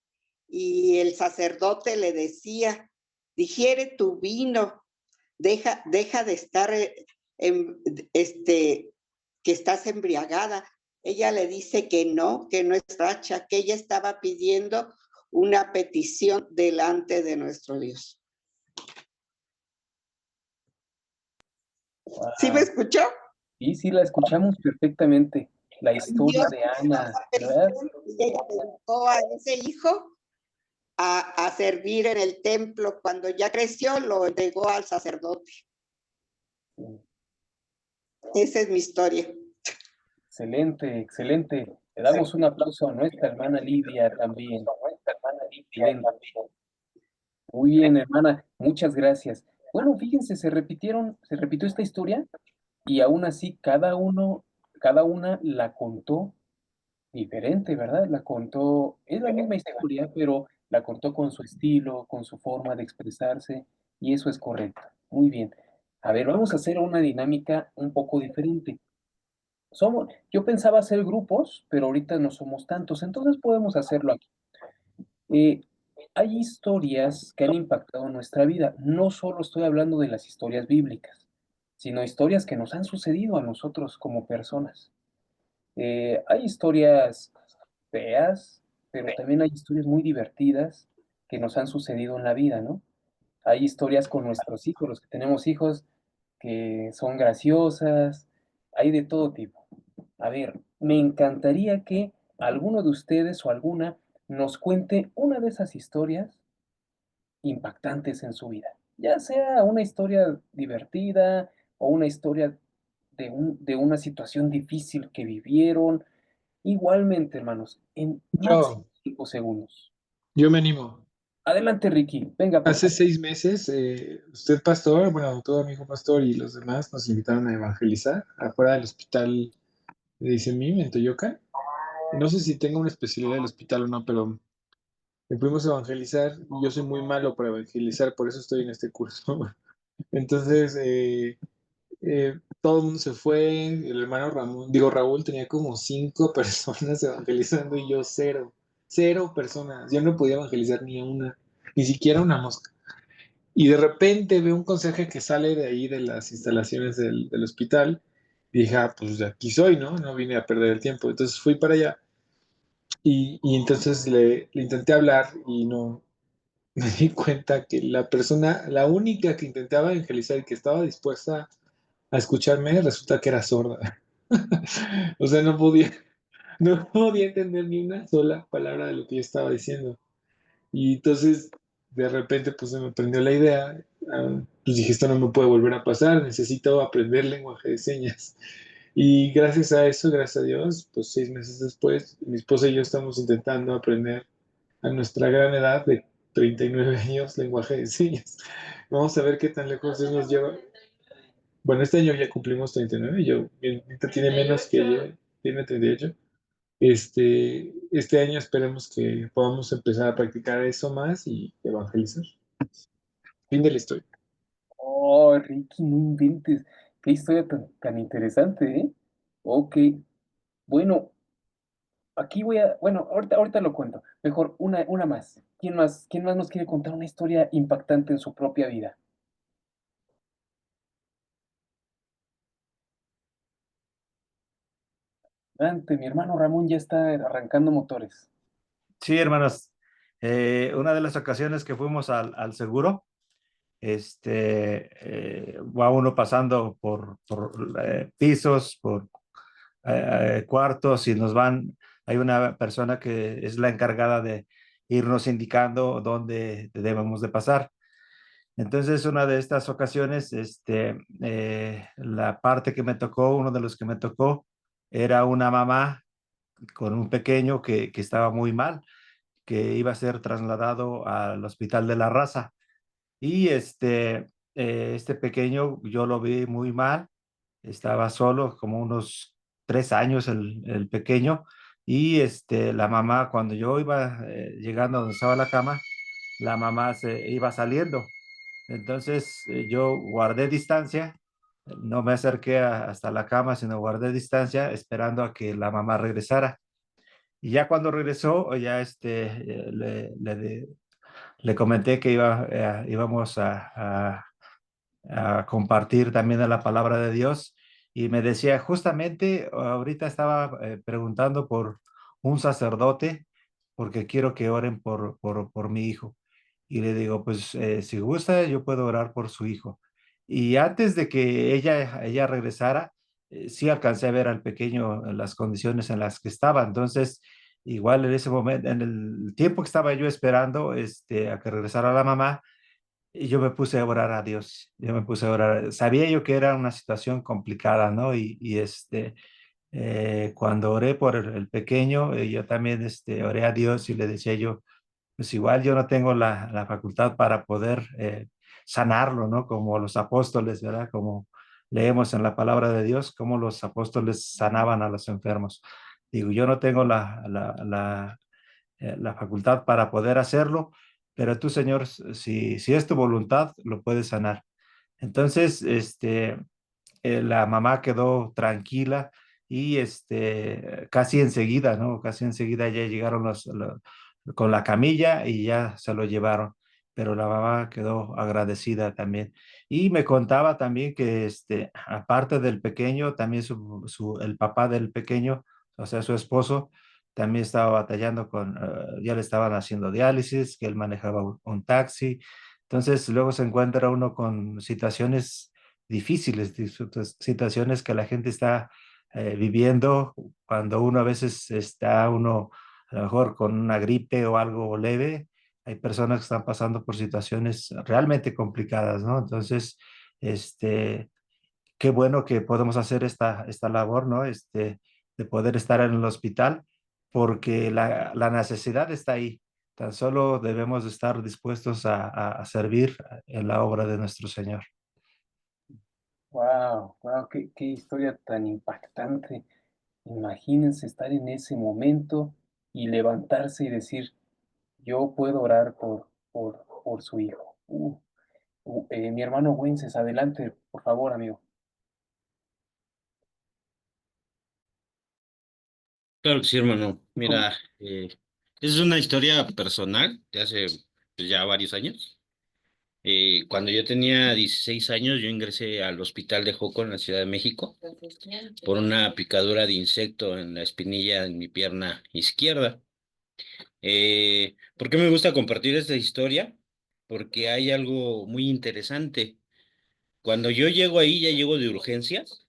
y el sacerdote le decía, digiere tu vino, deja de estar, que estás embriagada. Ella le dice que no es racha, que ella estaba pidiendo una petición delante de nuestro Dios. Wow. ¿Sí me escuchó? Sí, la escuchamos perfectamente. La historia Dios de Ana, ¿verdad? ella dedicó a ese hijo a servir en el templo. Cuando ya creció, lo entregó al sacerdote. Esa es mi historia. Excelente, excelente. Le damos un aplauso a nuestra hermana Lidia también. Excelente. Muy bien, hermana, muchas gracias. Bueno, fíjense, se repitió esta historia y aún así cada una la contó diferente, ¿verdad? La contó, es la misma historia, pero la contó con su estilo, con su forma de expresarse, y eso es correcto. Muy bien. A ver, vamos a hacer una dinámica un poco diferente. Yo pensaba hacer grupos, pero ahorita no somos tantos, entonces podemos hacerlo aquí. Eh, Hay historias que han impactado nuestra vida. No solo estoy hablando de las historias bíblicas, sino historias que nos han sucedido a nosotros como personas. Hay historias feas, pero también hay historias muy divertidas que nos han sucedido en la vida, ¿no? Hay historias con nuestros hijos, los que tenemos hijos, que son graciosas, hay de todo tipo. A ver, me encantaría que alguno de ustedes o alguna nos cuente una de esas historias impactantes en su vida, ya sea una historia divertida o una historia de una situación difícil que vivieron. Igualmente, hermanos, en máximo Yo, 5 segundos. yo me animo. Adelante, Ricky. Venga, pues. Hace 6 meses, usted, pastor, bueno, todo amigo pastor y los demás nos invitaron a evangelizar afuera del hospital de Isemim en Toyocan. No sé si tenga una especialidad del hospital o no, pero fuimos a evangelizar y yo soy muy malo para evangelizar, por eso estoy en este curso. Entonces, todo el mundo se fue, el hermano Ramón, digo Raúl, tenía como 5 personas evangelizando y yo cero personas. Yo no podía evangelizar ni una, ni siquiera una mosca. Y de repente veo un conserje que sale de ahí, de las instalaciones del hospital, y dije, ah, pues de aquí soy, ¿no? No vine a perder el tiempo. Entonces fui para allá y entonces le intenté hablar y no, me di cuenta que la persona, la única que intentaba evangelizar y que estaba dispuesta a escucharme, resulta que era sorda. O sea, no podía entender ni una sola palabra de lo que yo estaba diciendo. Y entonces de repente pues se me prendió la idea, pues dije, esto no me puede volver a pasar, necesito aprender lenguaje de señas. Y gracias a eso, gracias a Dios, pues 6 meses después, mi esposa y yo estamos intentando aprender a nuestra gran edad de 39 años lenguaje de señas. Vamos a ver qué tan lejos Dios nos lleva. Bueno, este año ya cumplimos 39, mi nieta tiene menos que yo, tiene 38. Este año esperemos que podamos empezar a practicar eso más y evangelizar. Fin de la historia. Oh, Ricky, no inventes. Qué historia tan interesante, ¿eh? Ok, bueno, aquí bueno, ahorita lo cuento. Mejor, una más. ¿Quién más nos quiere contar una historia impactante en su propia vida? Adelante, mi hermano Ramón ya está arrancando motores. Sí, hermanos. Una de las ocasiones que fuimos al seguro, va uno pasando por pisos, por cuartos y hay una persona que es la encargada de irnos indicando dónde debemos de pasar. Entonces, una de estas ocasiones, la parte que me tocó, uno de los que me tocó, era una mamá con un pequeño que estaba muy mal, que iba a ser trasladado al Hospital de la Raza. Y este pequeño yo lo vi muy mal, estaba solo, como unos 3 años el pequeño, y la mamá, cuando yo iba llegando donde estaba la cama, la mamá se iba saliendo. Entonces yo guardé distancia, no me acerqué hasta la cama, sino guardé distancia esperando a que la mamá regresara. Y ya cuando regresó, ya le comenté que íbamos a compartir también de la palabra de Dios. Y me decía, justamente ahorita estaba preguntando por un sacerdote porque quiero que oren por mi hijo. Y le digo, pues si gusta, yo puedo orar por su hijo. Y antes de que ella regresara, sí alcancé a ver al pequeño en las condiciones en las que estaba. Entonces, igual en ese momento, en el tiempo que estaba yo esperando a que regresara la mamá, y yo me puse a orar a Dios, yo me puse a orar. Sabía yo que era una situación complicada, ¿no? Cuando oré por el pequeño, yo también oré a Dios y le decía yo, pues igual yo no tengo la facultad para poder sanarlo, ¿no? Como los apóstoles, ¿verdad? Como leemos en la palabra de Dios, cómo los apóstoles sanaban a los enfermos. Digo, yo no tengo la facultad para poder hacerlo, pero tú, Señor, si es tu voluntad, lo puedes sanar. Entonces, la mamá quedó tranquila y casi enseguida, ¿no? Casi enseguida ya llegaron con la camilla y ya se lo llevaron, pero la mamá quedó agradecida también. Y me contaba también que aparte del pequeño, también el papá del pequeño, o sea, su esposo, también estaba batallando ya le estaban haciendo diálisis, que él manejaba un taxi. Entonces, luego se encuentra uno con situaciones difíciles, situaciones que la gente está viviendo cuando uno a veces está uno a lo mejor con una gripe o algo leve. Hay personas que están pasando por situaciones realmente complicadas, ¿no? Entonces, este, qué bueno que podemos hacer esta labor, ¿no? De poder estar en el hospital, porque la necesidad está ahí. Tan solo debemos de estar dispuestos a servir en la obra de nuestro Señor. Wow, qué historia tan impactante. Imagínense estar en ese momento y levantarse y decir, yo puedo orar por su hijo. Mi hermano Wences, adelante, por favor, amigo. Claro que sí, hermano. ¿Cómo? Mira, es una historia personal de hace pues, ya varios años. Cuando yo tenía 16 años, yo ingresé al hospital de Joco en la Ciudad de México por una picadura de insecto en la espinilla en mi pierna izquierda. ¿Por qué me gusta compartir esta historia? Porque hay algo muy interesante. Cuando yo llego ahí, ya llego de urgencias,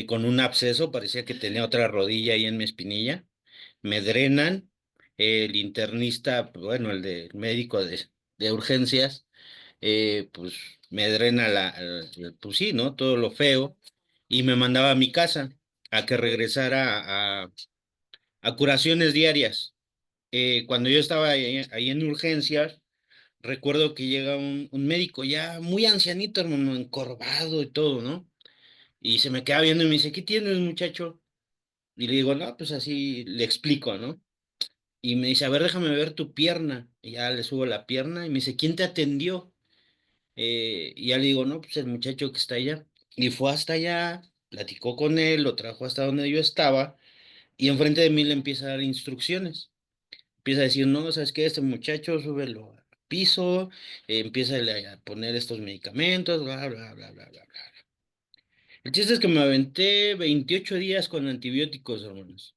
con un absceso, parecía que tenía otra rodilla ahí en mi espinilla. Me drenan, el internista, bueno, el médico de urgencias, pues me drena pues sí, ¿no? Todo lo feo, y me mandaba a mi casa a que regresara a curaciones diarias. Cuando yo estaba ahí en urgencias, recuerdo que llega un médico ya muy ancianito, hermano, encorvado y todo, ¿no? Y se me queda viendo y me dice, ¿qué tienes, muchacho? Y le digo, no, pues así le explico, ¿no? Y me dice, a ver, déjame ver tu pierna. Y ya le subo la pierna y me dice, ¿quién te atendió? Y ya le digo, no, pues el muchacho que está allá. Y fue hasta allá, platicó con él, lo trajo hasta donde yo estaba, y enfrente de mí le empieza a dar instrucciones. Empieza a decir, no, ¿sabes qué? Este muchacho, súbelo al piso, empieza a poner estos medicamentos, bla, bla, bla, bla, bla, bla. El chiste es que me aventé 28 días con antibióticos, hermanos.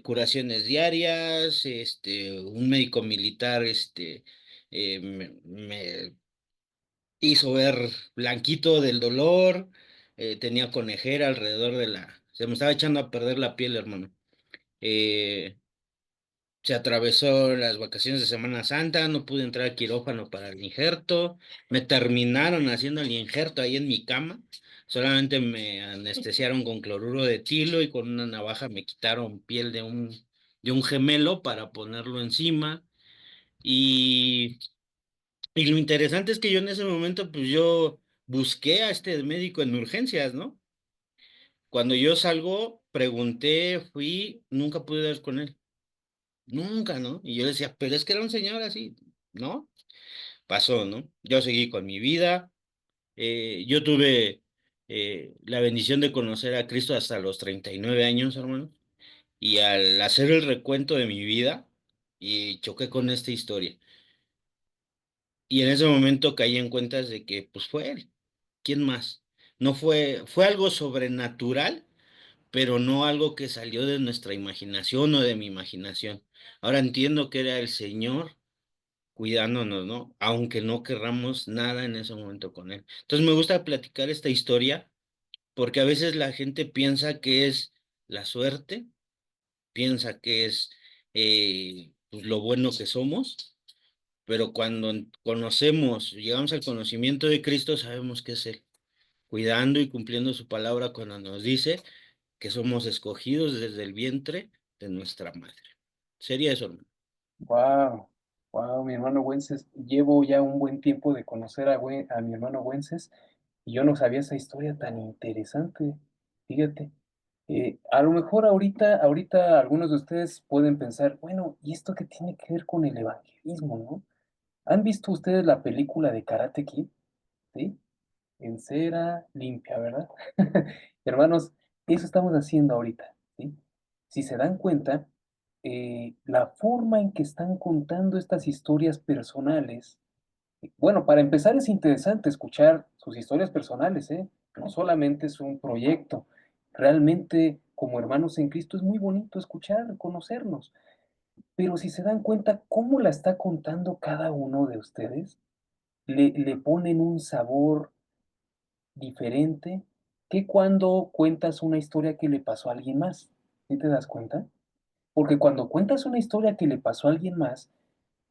Curaciones diarias, un médico militar, me hizo ver blanquito del dolor, tenía conejera alrededor se me estaba echando a perder la piel, hermano. Eh, Se atravesó las vacaciones de Semana Santa, no pude entrar al quirófano para el injerto, me terminaron haciendo el injerto ahí en mi cama, solamente me anestesiaron con cloruro de etilo y con una navaja me quitaron piel de un gemelo para ponerlo encima. Y, y lo interesante es que yo en ese momento, pues yo busqué a este médico en urgencias, ¿no? Cuando yo salgo, pregunté, fui, nunca pude dar con él. Nunca, ¿no? Y yo decía, pero es que era un señor así, ¿no? Pasó, ¿no? Yo seguí con mi vida. Yo tuve la bendición de conocer a Cristo hasta los 39 años, hermano. Y al hacer el recuento de mi vida, y choqué con esta historia. Y en ese momento caí en cuentas de que, pues fue él. ¿Quién más? No fue algo sobrenatural, pero no algo que salió de nuestra imaginación o de mi imaginación. Ahora entiendo que era el Señor cuidándonos, ¿no? Aunque no querramos nada en ese momento con él. Entonces me gusta platicar esta historia porque a veces la gente piensa que es la suerte, piensa que es pues, lo bueno que somos, pero cuando conocemos, llegamos al conocimiento de Cristo, sabemos que es Él, cuidando y cumpliendo su palabra cuando nos dice que somos escogidos desde el vientre de nuestra madre. Sería eso, hermano. Wow, wow, mi hermano Wences. Llevo ya un buen tiempo de conocer a mi hermano Wences y yo no sabía esa historia tan interesante. Fíjate. A lo mejor ahorita algunos de ustedes pueden pensar, bueno, ¿y esto qué tiene que ver con el evangelismo, no? ¿Han visto ustedes la película de Karate Kid? ¿Sí? En cera limpia, ¿verdad? Hermanos, eso estamos haciendo ahorita, ¿sí? Si se dan cuenta, la forma en que están contando estas historias personales, bueno, para empezar es interesante escuchar sus historias personales, ¿eh? No solamente es un proyecto, realmente como hermanos en Cristo es muy bonito escuchar, conocernos, pero si se dan cuenta cómo la está contando cada uno de ustedes, le ponen un sabor diferente que cuando cuentas una historia que le pasó a alguien más. ¿Sí te das cuenta? Porque cuando cuentas una historia que le pasó a alguien más,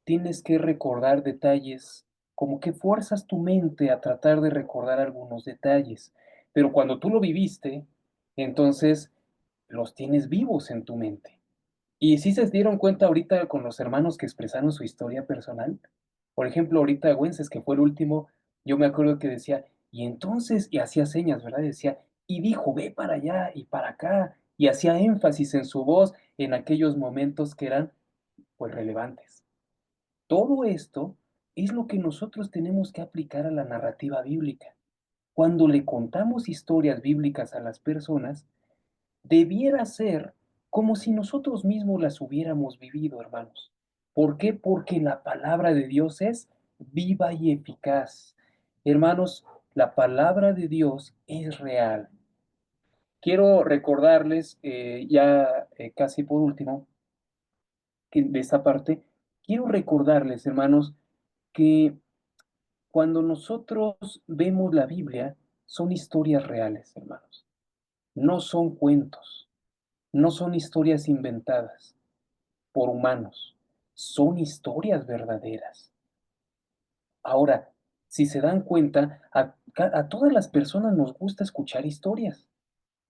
tienes que recordar detalles, como que fuerzas tu mente a tratar de recordar algunos detalles. Pero cuando tú lo viviste, entonces los tienes vivos en tu mente. ¿Y si se dieron cuenta ahorita con los hermanos que expresaron su historia personal? Por ejemplo, ahorita Wences, que fue el último, yo me acuerdo que decía, y entonces, y hacía señas, ¿verdad? Decía, y dijo, ve para allá y para acá, y hacía énfasis en su voz en aquellos momentos que eran, pues, relevantes. Todo esto es lo que nosotros tenemos que aplicar a la narrativa bíblica. Cuando le contamos historias bíblicas a las personas, debiera ser como si nosotros mismos las hubiéramos vivido, hermanos. ¿Por qué? Porque la palabra de Dios es viva y eficaz. Hermanos, la palabra de Dios es real. Quiero recordarles, ya casi por último, de esta parte, quiero recordarles, hermanos, que cuando nosotros vemos la Biblia, son historias reales, hermanos. No son cuentos, no son historias inventadas por humanos, son historias verdaderas. Ahora, si se dan cuenta, a todas las personas nos gusta escuchar historias.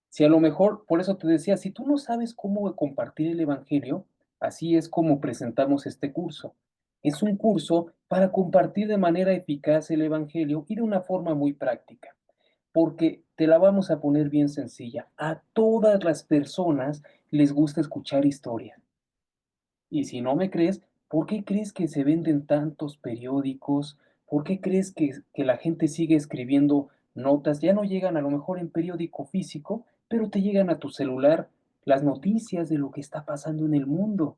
Si a lo mejor, por eso te decía, si tú no sabes cómo compartir el evangelio, así es como presentamos este curso. Es un curso para compartir de manera eficaz el evangelio y de una forma muy práctica, porque te la vamos a poner bien sencilla. A todas las personas les gusta escuchar historias. Y si no me crees, ¿por qué crees que se venden tantos periódicos? ¿Por qué crees que la gente sigue escribiendo notas? Ya no llegan a lo mejor en periódico físico, pero te llegan a tu celular las noticias de lo que está pasando en el mundo,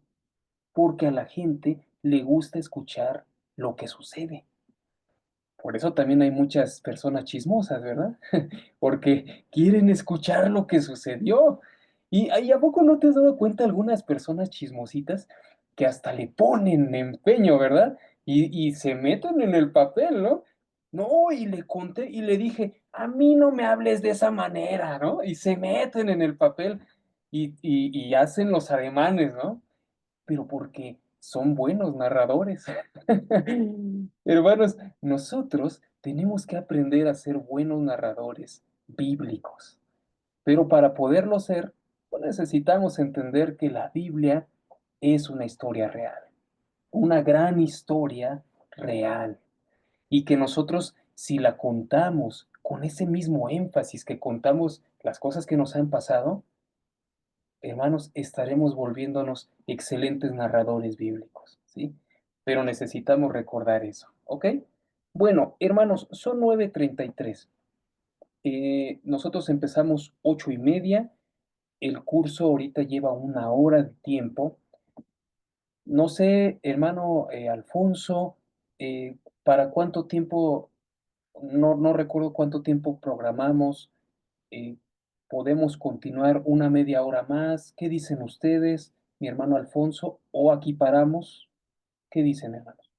porque a la gente le gusta escuchar lo que sucede. Por eso también hay muchas personas chismosas, ¿verdad? Porque quieren escuchar lo que sucedió. ¿Y a poco no te has dado cuenta algunas personas chismositas que hasta le ponen empeño, ¿verdad? Y se meten en el papel, ¿no? No, y le conté y le dije, a mí no me hables de esa manera, ¿no? Y se meten en el papel y hacen los ademanes, ¿no? Pero porque son buenos narradores. Hermanos, nosotros tenemos que aprender a ser buenos narradores bíblicos, pero para poderlo ser, pues necesitamos entender que la Biblia es una historia real, una gran historia real, y que nosotros, si la contamos con ese mismo énfasis que contamos las cosas que nos han pasado, hermanos, estaremos volviéndonos excelentes narradores bíblicos, ¿sí? Pero necesitamos recordar eso, ¿ok? Bueno, hermanos, son 9:33. Nosotros empezamos 8:30. El curso ahorita lleva 1 hora de tiempo. No sé, hermano Alfonso, ¿para cuánto tiempo? No recuerdo cuánto tiempo programamos. eh, ¿Podemos continuar una media hora más? ¿Qué dicen ustedes, mi hermano Alfonso? ¿O aquí paramos? ¿Qué dicen, hermanos?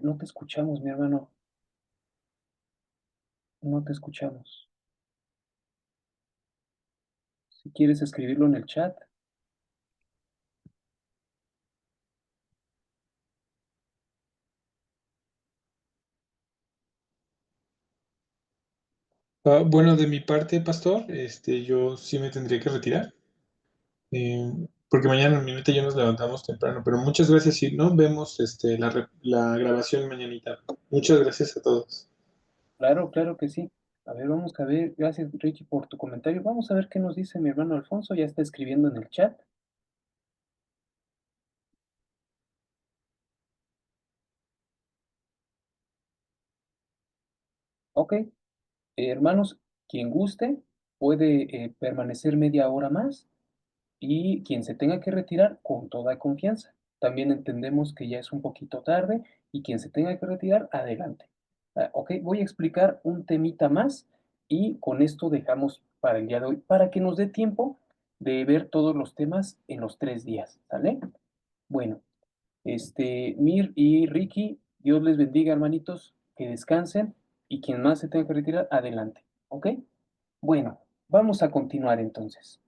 No te escuchamos, mi hermano. No te escuchamos. Si quieres escribirlo en el chat. Bueno, de mi parte, pastor, yo sí me tendría que retirar, porque mañana en mi neta ya nos levantamos temprano, pero muchas gracias y nos vemos la grabación mañanita. Muchas gracias a todos. Claro, claro que sí. A ver, vamos a ver. Gracias, Ricky, por tu comentario. Vamos a ver qué nos dice mi hermano Alfonso. Ya está escribiendo en el chat. Ok, hermanos, quien guste puede permanecer media hora más y quien se tenga que retirar con toda confianza. También entendemos que ya es un poquito tarde y quien se tenga que retirar, adelante. Ok, voy a explicar un temita más y con esto dejamos para el día de hoy, para que nos dé tiempo de ver todos los temas en los 3 días, ¿sale? Bueno, Mir y Ricky, Dios les bendiga, hermanitos, que descansen y quien más se tenga que retirar, adelante, ¿ok? Bueno, vamos a continuar entonces.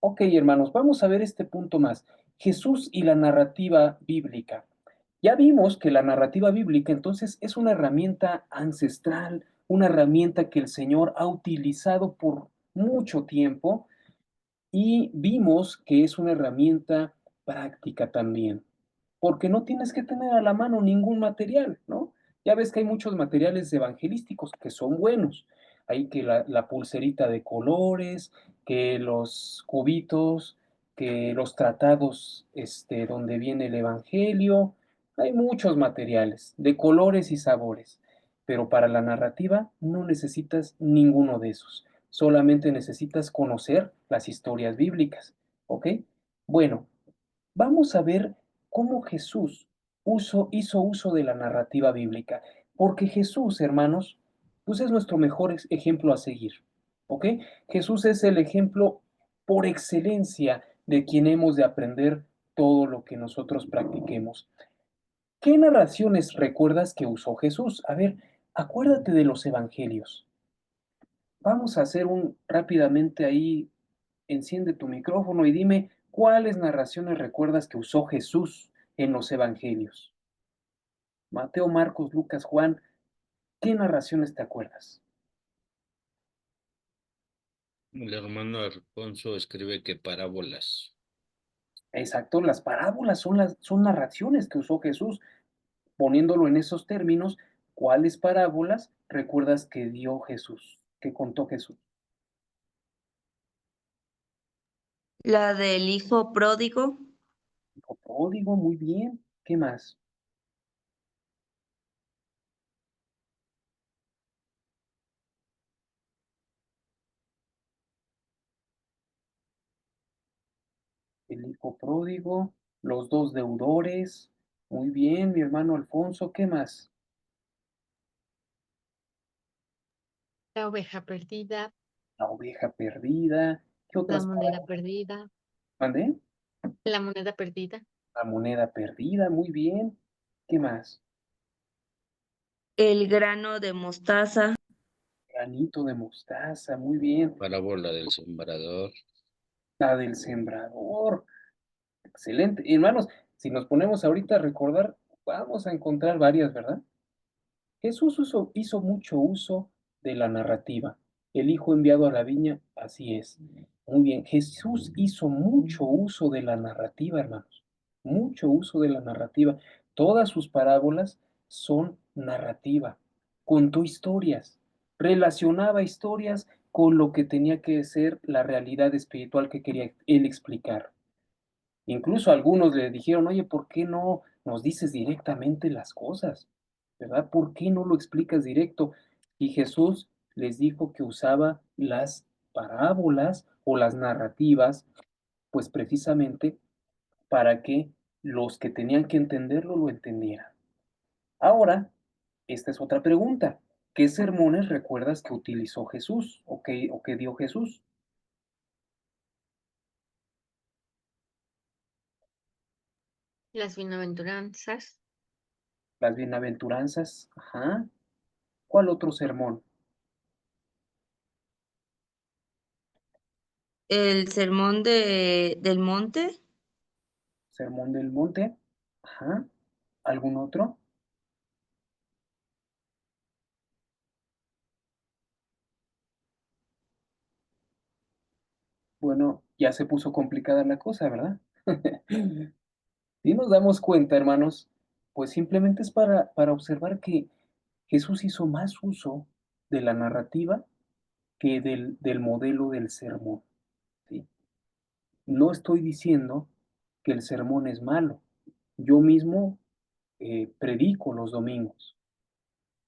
Ok, hermanos, vamos a ver este punto más. Jesús y la narrativa bíblica. Ya vimos que la narrativa bíblica entonces es una herramienta ancestral, una herramienta que el Señor ha utilizado por mucho tiempo y vimos que es una herramienta práctica también, porque no tienes que tener a la mano ningún material, ¿no? Ya ves que hay muchos materiales evangelísticos que son buenos. Hay que la pulserita de colores, que los cubitos, que los tratados donde viene el evangelio. Hay muchos materiales de colores y sabores, pero para la narrativa no necesitas ninguno de esos. Solamente necesitas conocer las historias bíblicas, ¿ok? Bueno, vamos a ver cómo Jesús hizo uso de la narrativa bíblica, porque Jesús, hermanos, pues es nuestro mejor ejemplo a seguir, ¿ok? Jesús es el ejemplo por excelencia de quien hemos de aprender todo lo que nosotros practiquemos. ¿Qué narraciones recuerdas que usó Jesús? A ver, acuérdate de los evangelios. Vamos a hacer rápidamente ahí, enciende tu micrófono y dime ¿cuáles narraciones recuerdas que usó Jesús en los evangelios? Mateo, Marcos, Lucas, Juan, ¿qué narraciones te acuerdas? El hermano Alfonso escribe que parábolas. Exacto, las parábolas son narraciones que usó Jesús. Poniéndolo en esos términos, ¿cuáles parábolas recuerdas que dio Jesús, que contó Jesús? La del hijo pródigo, Hijo pródigo, muy bien. ¿Qué más? El hijo pródigo, los dos deudores. Muy bien, mi hermano Alfonso, ¿qué más? La oveja perdida, La oveja perdida. ¿Qué la otras moneda parábolas? perdida, ¿Mandé? la moneda perdida, La moneda perdida, muy bien. ¿Qué más? el grano de mostaza, Granito de mostaza, muy bien. Parábola del sembrador. La del sembrador. Excelente. Hermanos, si nos ponemos ahorita a recordar, vamos a encontrar varias, ¿verdad? Jesús hizo mucho uso de la narrativa. El Hijo enviado a la viña, así es. Muy bien, Jesús hizo mucho uso de la narrativa, hermanos. Mucho uso de la narrativa. Todas sus parábolas son narrativa. Contó historias, relacionaba historias con lo que tenía que ser la realidad espiritual que quería él explicar. Incluso algunos le dijeron, oye, ¿por qué no nos dices directamente las cosas? ¿Verdad? ¿Por qué no lo explicas directo? Y Jesús les dijo que usaba las parábolas o las narrativas, pues precisamente para que los que tenían que entenderlo lo entendieran. Ahora, esta es otra pregunta. ¿Qué sermones recuerdas que utilizó Jesús o que dio Jesús? las bienaventuranzas, Las bienaventuranzas. Ajá. ¿Cuál otro sermón? el sermón del monte, Sermón del Monte. Ajá. ¿Algún otro? Bueno, ya se puso complicada la cosa, ¿verdad? Si nos damos cuenta, hermanos, pues simplemente es para observar que Jesús hizo más uso de la narrativa que del modelo del sermón, ¿sí? No estoy diciendo que el sermón es malo. Yo mismo predico los domingos.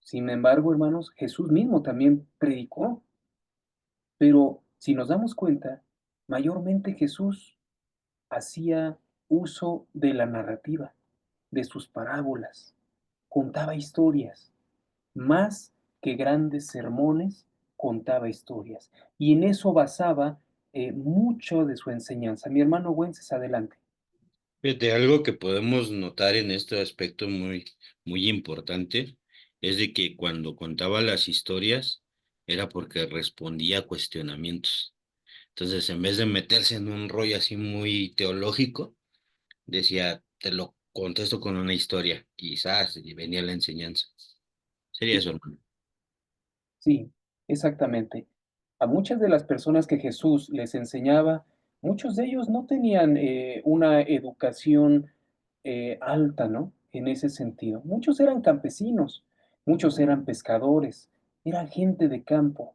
Sin embargo, hermanos, Jesús mismo también predicó. Pero si nos damos cuenta, mayormente Jesús hacía uso de la narrativa, de sus parábolas, contaba historias, más que grandes sermones, contaba historias. Y en eso basaba mucho de su enseñanza. Mi hermano Güences, adelante. Fíjate, algo que podemos notar en este aspecto muy importante es de que cuando contaba las historias era porque respondía a cuestionamientos. Entonces, en vez de meterse en un rollo así muy teológico, decía, te lo contesto con una historia, quizás, y venía la enseñanza. Sería Sí, eso, hermano. sí, exactamente. A muchas de las personas que Jesús les enseñaba, muchos de ellos no tenían una educación alta, ¿no? En ese sentido. Muchos eran campesinos, muchos eran pescadores, era gente de campo.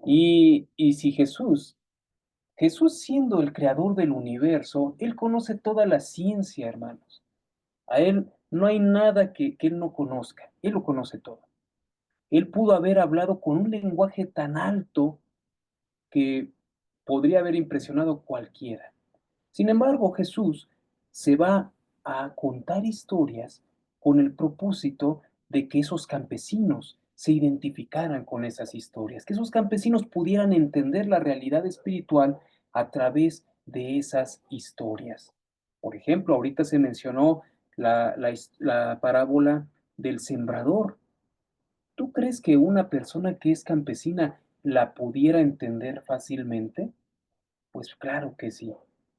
Y si Jesús siendo el creador del universo, Él conoce toda la ciencia, hermanos. A Él no hay nada que Él no conozca, Él lo conoce todo. Él pudo haber hablado con un lenguaje tan alto que podría haber impresionado a cualquiera. Sin embargo, Jesús se va a contar historias con el propósito de que esos campesinos se identificaran con esas historias, que esos campesinos pudieran entender la realidad espiritual a través de esas historias. Por ejemplo, ahorita se mencionó la parábola del sembrador. ¿Tú crees que una persona que es campesina la pudiera entender fácilmente? Pues claro que sí.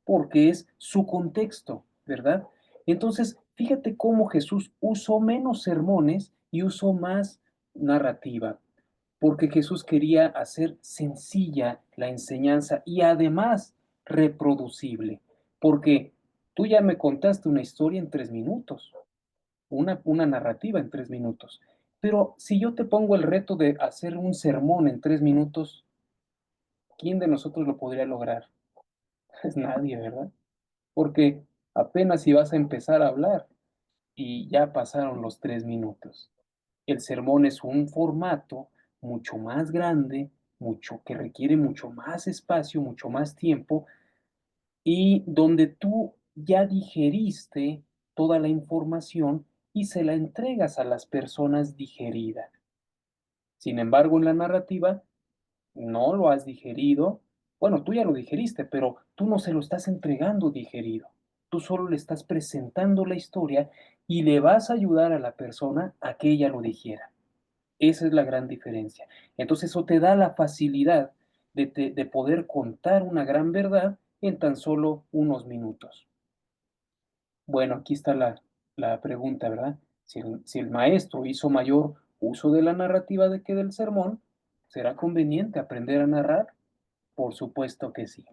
porque es su contexto, ¿verdad? Entonces, fíjate cómo Jesús usó menos sermones y usó más narrativa, porque Jesús quería hacer sencilla la enseñanza y además reproducible, porque tú ya me contaste una historia en 3 minutos, una narrativa en 3 minutos, pero si yo te pongo el reto de hacer un sermón en 3 minutos, ¿quién de nosotros lo podría lograr? Es nadie, ¿verdad? Porque apenas si vas a empezar a hablar y ya pasaron los 3 minutos. El sermón es un formato mucho más grande, mucho que requiere mucho más espacio, mucho más tiempo y donde tú ya digeriste toda la información y se la entregas a las personas digerida. Sin embargo, en la narrativa no lo has digerido. Bueno, tú ya lo digeriste, pero tú no se lo estás entregando digerido. Tú solo le estás presentando la historia y le vas a ayudar a la persona a que ella lo digiera. Esa es la gran diferencia. Entonces eso te da la facilidad de poder contar una gran verdad en tan solo unos minutos. Bueno, aquí está la pregunta, ¿verdad? Si el maestro hizo mayor uso de la narrativa de que del sermón, ¿será conveniente aprender a narrar? Por supuesto que sí.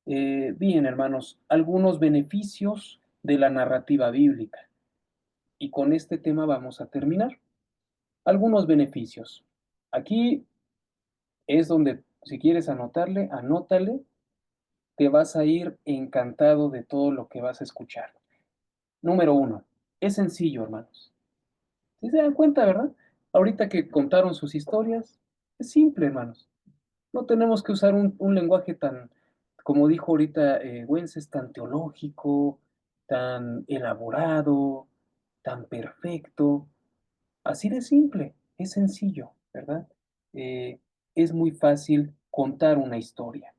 Bien, hermanos, algunos beneficios de la narrativa bíblica. Y con este tema vamos a terminar. Algunos beneficios. Aquí es donde, si quieres anotarle, anótale, te vas a ir encantado de todo lo que vas a escuchar. Número 1, es sencillo, hermanos. Si se dan cuenta, ¿verdad? Ahorita que contaron sus historias, es simple, hermanos. No tenemos que usar un lenguaje tan, como dijo ahorita Wences, tan teológico, tan elaborado, tan perfecto. Así de simple, es sencillo, ¿verdad? Eh, es muy fácil contar una historia,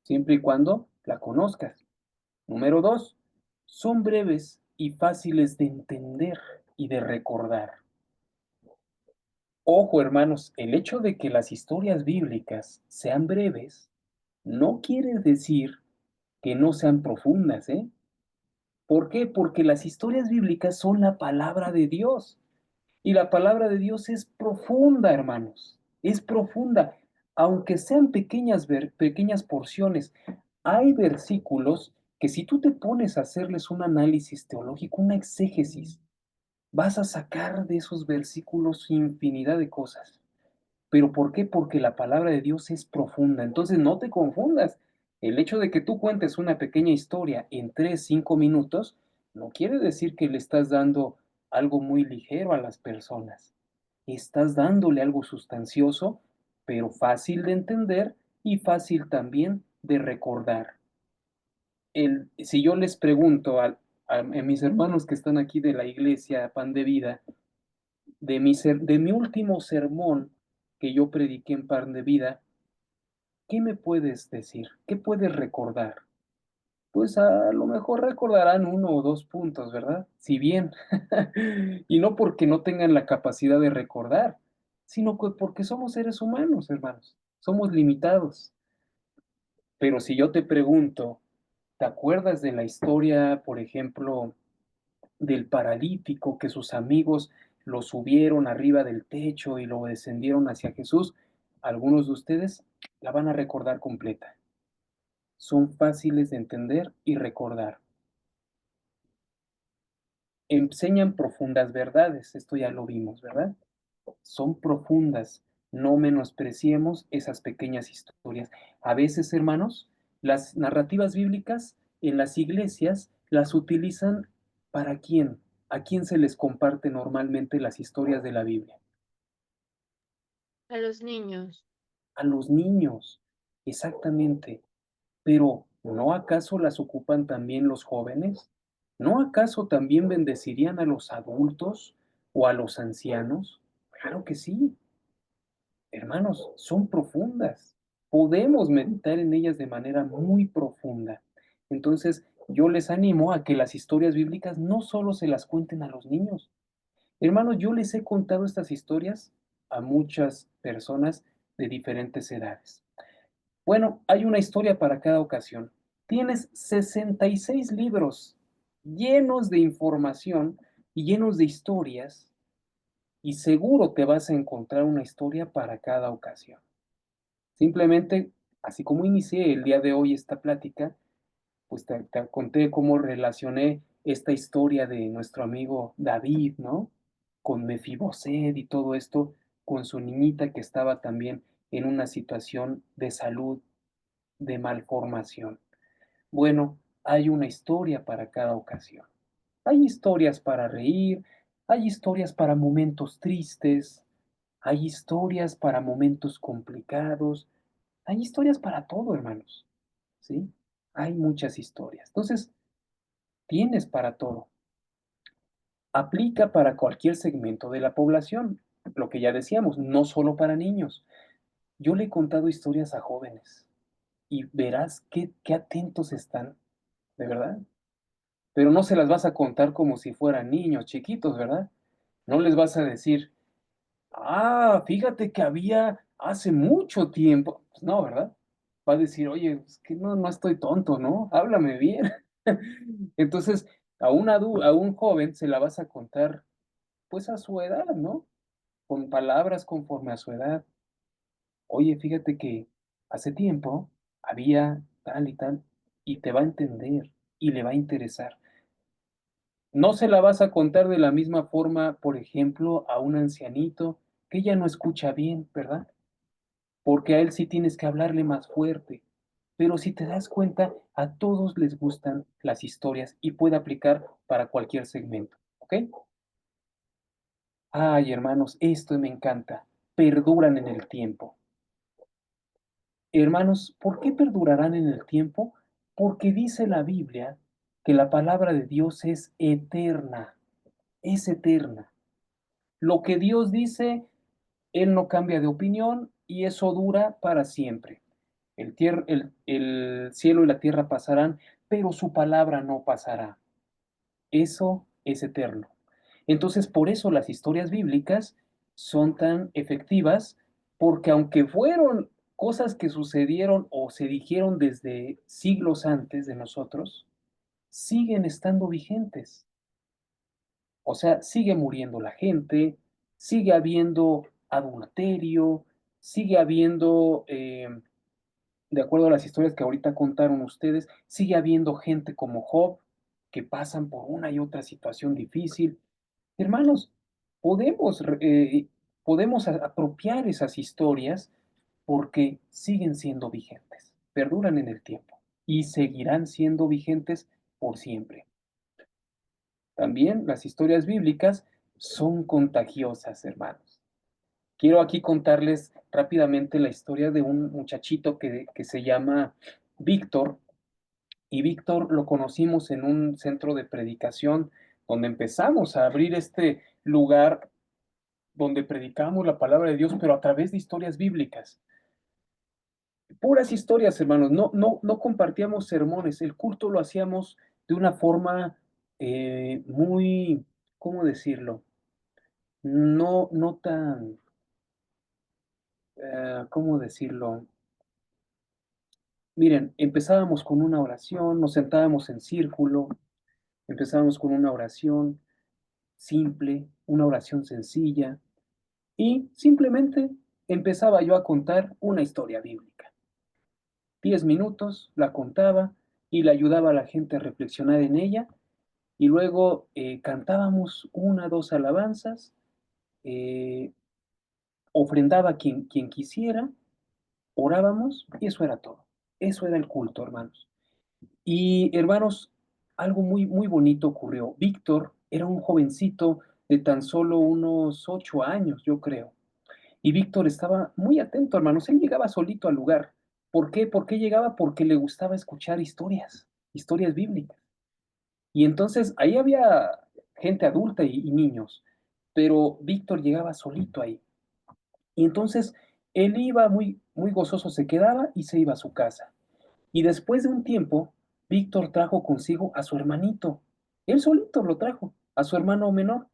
siempre y cuando la conozcas. Número 2, son breves y fáciles de entender y de recordar. Ojo, hermanos, el hecho de que las historias bíblicas sean breves no quiere decir que no sean profundas, ¿eh? ¿Por qué? Porque las historias bíblicas son la palabra de Dios. Y la palabra de Dios es profunda, hermanos. Es profunda. Aunque sean pequeñas porciones, hay versículos que si tú te pones a hacerles un análisis teológico, una exégesis, vas a sacar de esos versículos infinidad de cosas. ¿Pero por qué? Porque la palabra de Dios es profunda. Entonces no te confundas. El hecho de que tú cuentes una pequeña historia en 3, 5 minutos no quiere decir que le estás dando algo muy ligero a las personas. Estás dándole algo sustancioso, pero fácil de entender y fácil también de recordar. Si yo les pregunto a mis hermanos que están aquí de la iglesia Pan de Vida, de mi último sermón que yo prediqué en Pan de Vida, ¿qué me puedes decir? ¿Qué puedes recordar? Pues a lo mejor recordarán 1 o 2 puntos, ¿verdad? Si bien, y no porque no tengan la capacidad de recordar, sino porque somos seres humanos, hermanos, somos limitados. Pero si yo te pregunto, ¿te acuerdas de la historia, por ejemplo, del paralítico que sus amigos lo subieron arriba del techo y lo descendieron hacia Jesús? Algunos de ustedes la van a recordar completa. Son fáciles de entender y recordar. Enseñan profundas verdades, esto ya lo vimos, ¿verdad? Son profundas, no menospreciemos esas pequeñas historias. A veces, hermanos, las narrativas bíblicas en las iglesias las utilizan ¿para quién? ¿A quién se les comparte normalmente las historias de la Biblia? A los niños. A los niños, exactamente. Pero ¿no acaso las ocupan también los jóvenes? ¿No acaso también bendecirían a los adultos o a los ancianos? Claro que sí. Hermanos, son profundas. Podemos meditar en ellas de manera muy profunda. Entonces, yo les animo a que las historias bíblicas no solo se las cuenten a los niños. Hermanos, yo les he contado estas historias a muchas personas de diferentes edades. Bueno, hay una historia para cada ocasión. Tienes 66 libros llenos de información y llenos de historias, y seguro te vas a encontrar una historia para cada ocasión. Simplemente, así como inicié el día de hoy esta plática, pues te conté cómo relacioné esta historia de nuestro amigo David, ¿no? Con Mefiboset y todo esto, con su niñita que estaba también en una situación de salud, de malformación. Bueno, hay una historia para cada ocasión. Hay historias para reír, hay historias para momentos tristes, hay historias para momentos complicados, hay historias para todo, hermanos, ¿sí? Hay muchas historias. Entonces, tienes para todo. Aplica para cualquier segmento de la población, lo que ya decíamos, no solo para niños. Yo le he contado historias a jóvenes y verás qué atentos están, de verdad. Pero no se las vas a contar como si fueran niños chiquitos, ¿verdad? No les vas a decir, fíjate que había hace mucho tiempo. Pues no, ¿verdad? Va a decir, oye, es que no estoy tonto, ¿no? Háblame bien. Entonces, a un joven se la vas a contar, pues a su edad, ¿no? Con palabras conforme a su edad. Oye, fíjate que hace tiempo había tal y tal, y te va a entender y le va a interesar. No se la vas a contar de la misma forma, por ejemplo, a un ancianito que ya no escucha bien, ¿verdad? Porque a él sí tienes que hablarle más fuerte. Pero si te das cuenta, a todos les gustan las historias y puede aplicar para cualquier segmento, ¿ok? Ay, hermanos, esto me encanta. Perduran en el tiempo. Hermanos, ¿por qué perdurarán en el tiempo? Porque dice la Biblia que la palabra de Dios es eterna, es eterna. Lo que Dios dice, Él no cambia de opinión y eso dura para siempre. El cielo y la tierra pasarán, pero su palabra no pasará. Eso es eterno. Entonces, por eso las historias bíblicas son tan efectivas, porque aunque fueron cosas que sucedieron o se dijeron desde siglos antes de nosotros, siguen estando vigentes. O sea, sigue muriendo la gente, sigue habiendo adulterio, sigue habiendo, de acuerdo a las historias que ahorita contaron ustedes, sigue habiendo gente como Job que pasan por una y otra situación difícil. Hermanos, podemos, podemos apropiar esas historias porque siguen siendo vigentes, perduran en el tiempo y seguirán siendo vigentes por siempre. También las historias bíblicas son contagiosas, hermanos. Quiero aquí contarles rápidamente la historia de un muchachito que se llama Víctor. Y Víctor lo conocimos en un centro de predicación donde empezamos a abrir este lugar donde predicamos la palabra de Dios, pero a través de historias bíblicas. Puras historias, hermanos. No compartíamos sermones. El culto lo hacíamos de una forma muy, ¿cómo decirlo? No tan, ¿cómo decirlo? Miren, empezábamos con una oración, nos sentábamos en círculo, empezábamos con una oración simple, una oración sencilla, y simplemente empezaba yo a contar una historia bíblica. 10 minutos la contaba y le ayudaba a la gente a reflexionar en ella, y luego cantábamos una, dos alabanzas, eh, ofrendaba quien quisiera, orábamos y eso era todo. Eso era el culto, hermanos. Y hermanos, algo muy bonito ocurrió. Víctor era un jovencito de tan solo unos 8 años, yo creo. Y Víctor estaba muy atento, hermanos. Él llegaba solito al lugar. ¿Por qué? ¿Por qué llegaba? Porque le gustaba escuchar historias bíblicas. Y entonces ahí había gente adulta y niños, pero Víctor llegaba solito ahí. Y entonces él iba muy gozoso, se quedaba y se iba a su casa. Y después de un tiempo, Víctor trajo consigo a su hermanito. Él solito lo trajo, a su hermano menor.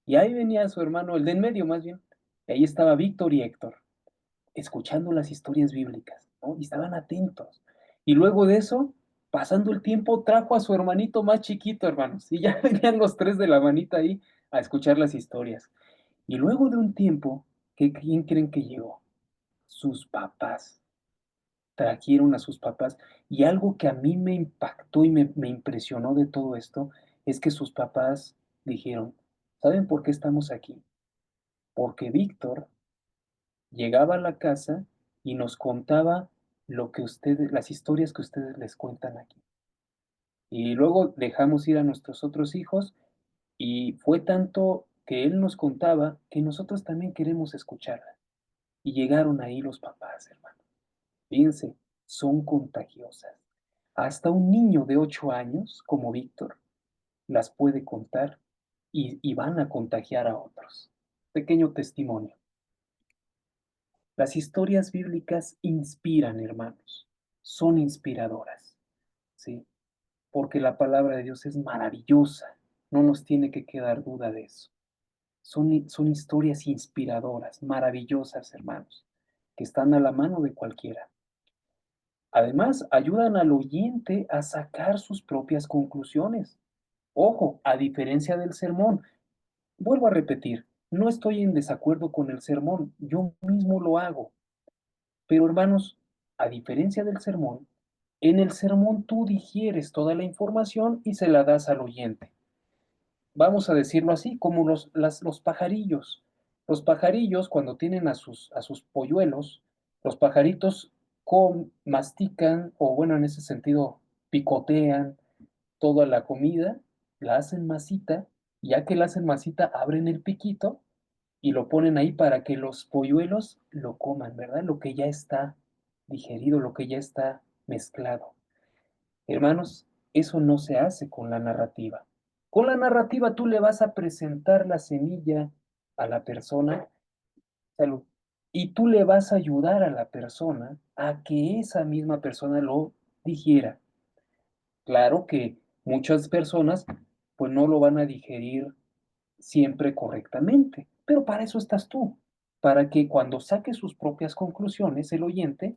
Y ahí venía su hermano, el de en medio más bien. Y ahí estaba Víctor y Héctor, escuchando las historias bíblicas, ¿no? Y estaban atentos. Y luego de eso, Pasando el tiempo, trajo a su hermanito más chiquito, hermanos, y ya venían los tres de la manita ahí a escuchar las historias. Y luego de un tiempo, ¿quién creen que llegó? Sus papás. Trajeron a sus papás. Y algo que a mí me impactó y me impresionó de todo esto es que sus papás dijeron, ¿saben por qué estamos aquí? Porque Víctor llegaba a la casa y nos contaba las historias que ustedes les cuentan aquí. Y luego dejamos ir a nuestros otros hijos y fue tanto que él nos contaba que nosotros también queremos escucharla. Y llegaron ahí los papás, hermano. Fíjense, son contagiosas. Hasta un niño de 8 años, como Víctor, las puede contar y van a contagiar a otros. Pequeño testimonio. Las historias bíblicas inspiran, hermanos. Son inspiradoras, ¿sí? Porque la palabra de Dios es maravillosa. No nos tiene que quedar duda de eso. Son historias inspiradoras, maravillosas, hermanos, que están a la mano de cualquiera. Además, ayudan al oyente a sacar sus propias conclusiones. Ojo, a diferencia del sermón, vuelvo a repetir, no estoy en desacuerdo con el sermón, yo mismo lo hago. Pero hermanos, a diferencia del sermón, en el sermón tú digieres toda la información y se la das al oyente. Vamos a decirlo así, como los pajarillos. Los pajarillos, cuando tienen a sus polluelos, los pajaritos mastican, o bueno, en ese sentido, picotean toda la comida, la hacen masita, y ya que la hacen masita, abren el piquito y lo ponen ahí para que los polluelos lo coman, ¿verdad? Lo que ya está digerido, lo que ya está mezclado. Hermanos, eso no se hace con la narrativa. Con la narrativa tú le vas a presentar la semilla a la persona, salud, y tú le vas a ayudar a la persona a que esa misma persona lo digiera. Claro que muchas personas pues no lo van a digerir siempre correctamente, pero para eso estás tú, para que cuando saque sus propias conclusiones el oyente,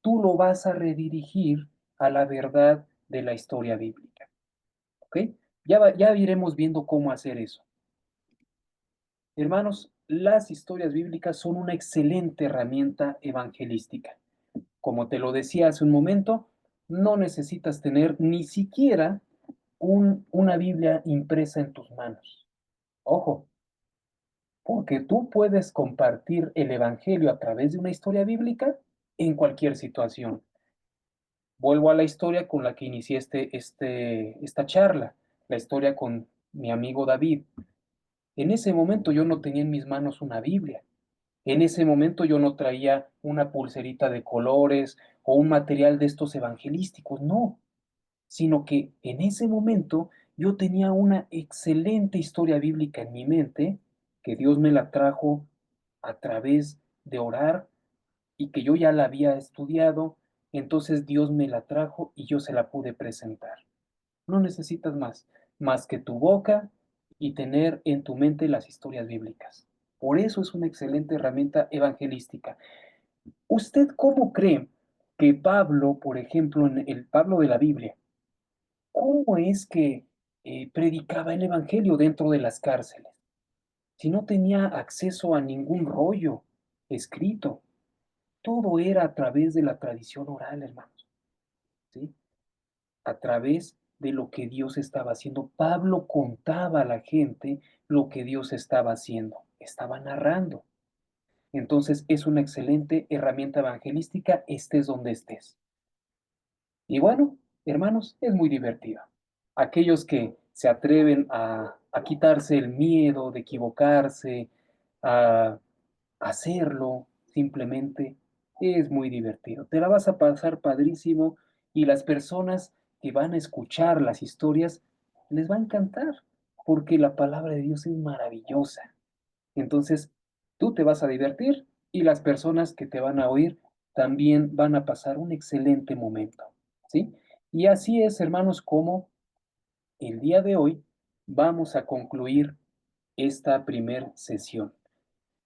tú lo vas a redirigir a la verdad de la historia bíblica. ¿Ok? Ya iremos viendo cómo hacer eso. Hermanos, las historias bíblicas son una excelente herramienta evangelística. Como te lo decía hace un momento, no necesitas tener ni siquiera una Biblia impresa en tus manos. Ojo, porque tú puedes compartir el Evangelio a través de una historia bíblica en cualquier situación. Vuelvo a la historia con la que inicié esta charla, la historia con mi amigo David. En ese momento yo no tenía en mis manos una Biblia. En ese momento yo no traía una pulserita de colores o un material de estos evangelísticos, no, sino que en ese momento yo tenía una excelente historia bíblica en mi mente, que Dios me la trajo a través de orar y que yo ya la había estudiado, entonces Dios me la trajo y yo se la pude presentar. No necesitas más que tu boca y tener en tu mente las historias bíblicas. Por eso es una excelente herramienta evangelística. ¿Usted cómo cree que Pablo, por ejemplo, en el Pablo de la Biblia, cómo es que predicaba el evangelio dentro de las cárceles? Si no tenía acceso a ningún rollo escrito, todo era a través de la tradición oral, hermanos, ¿sí? A través de lo que Dios estaba haciendo. Pablo contaba a la gente lo que Dios estaba haciendo, estaba narrando. Entonces es una excelente herramienta evangelística, estés donde estés. Y bueno, hermanos, es muy divertido. Aquellos que se atreven a quitarse el miedo de equivocarse, a hacerlo simplemente, es muy divertido. Te la vas a pasar padrísimo y las personas que van a escuchar las historias les va a encantar porque la palabra de Dios es maravillosa. Entonces, tú te vas a divertir y las personas que te van a oír también van a pasar un excelente momento, ¿sí? Y así es, hermanos, como el día de hoy vamos a concluir esta primer sesión.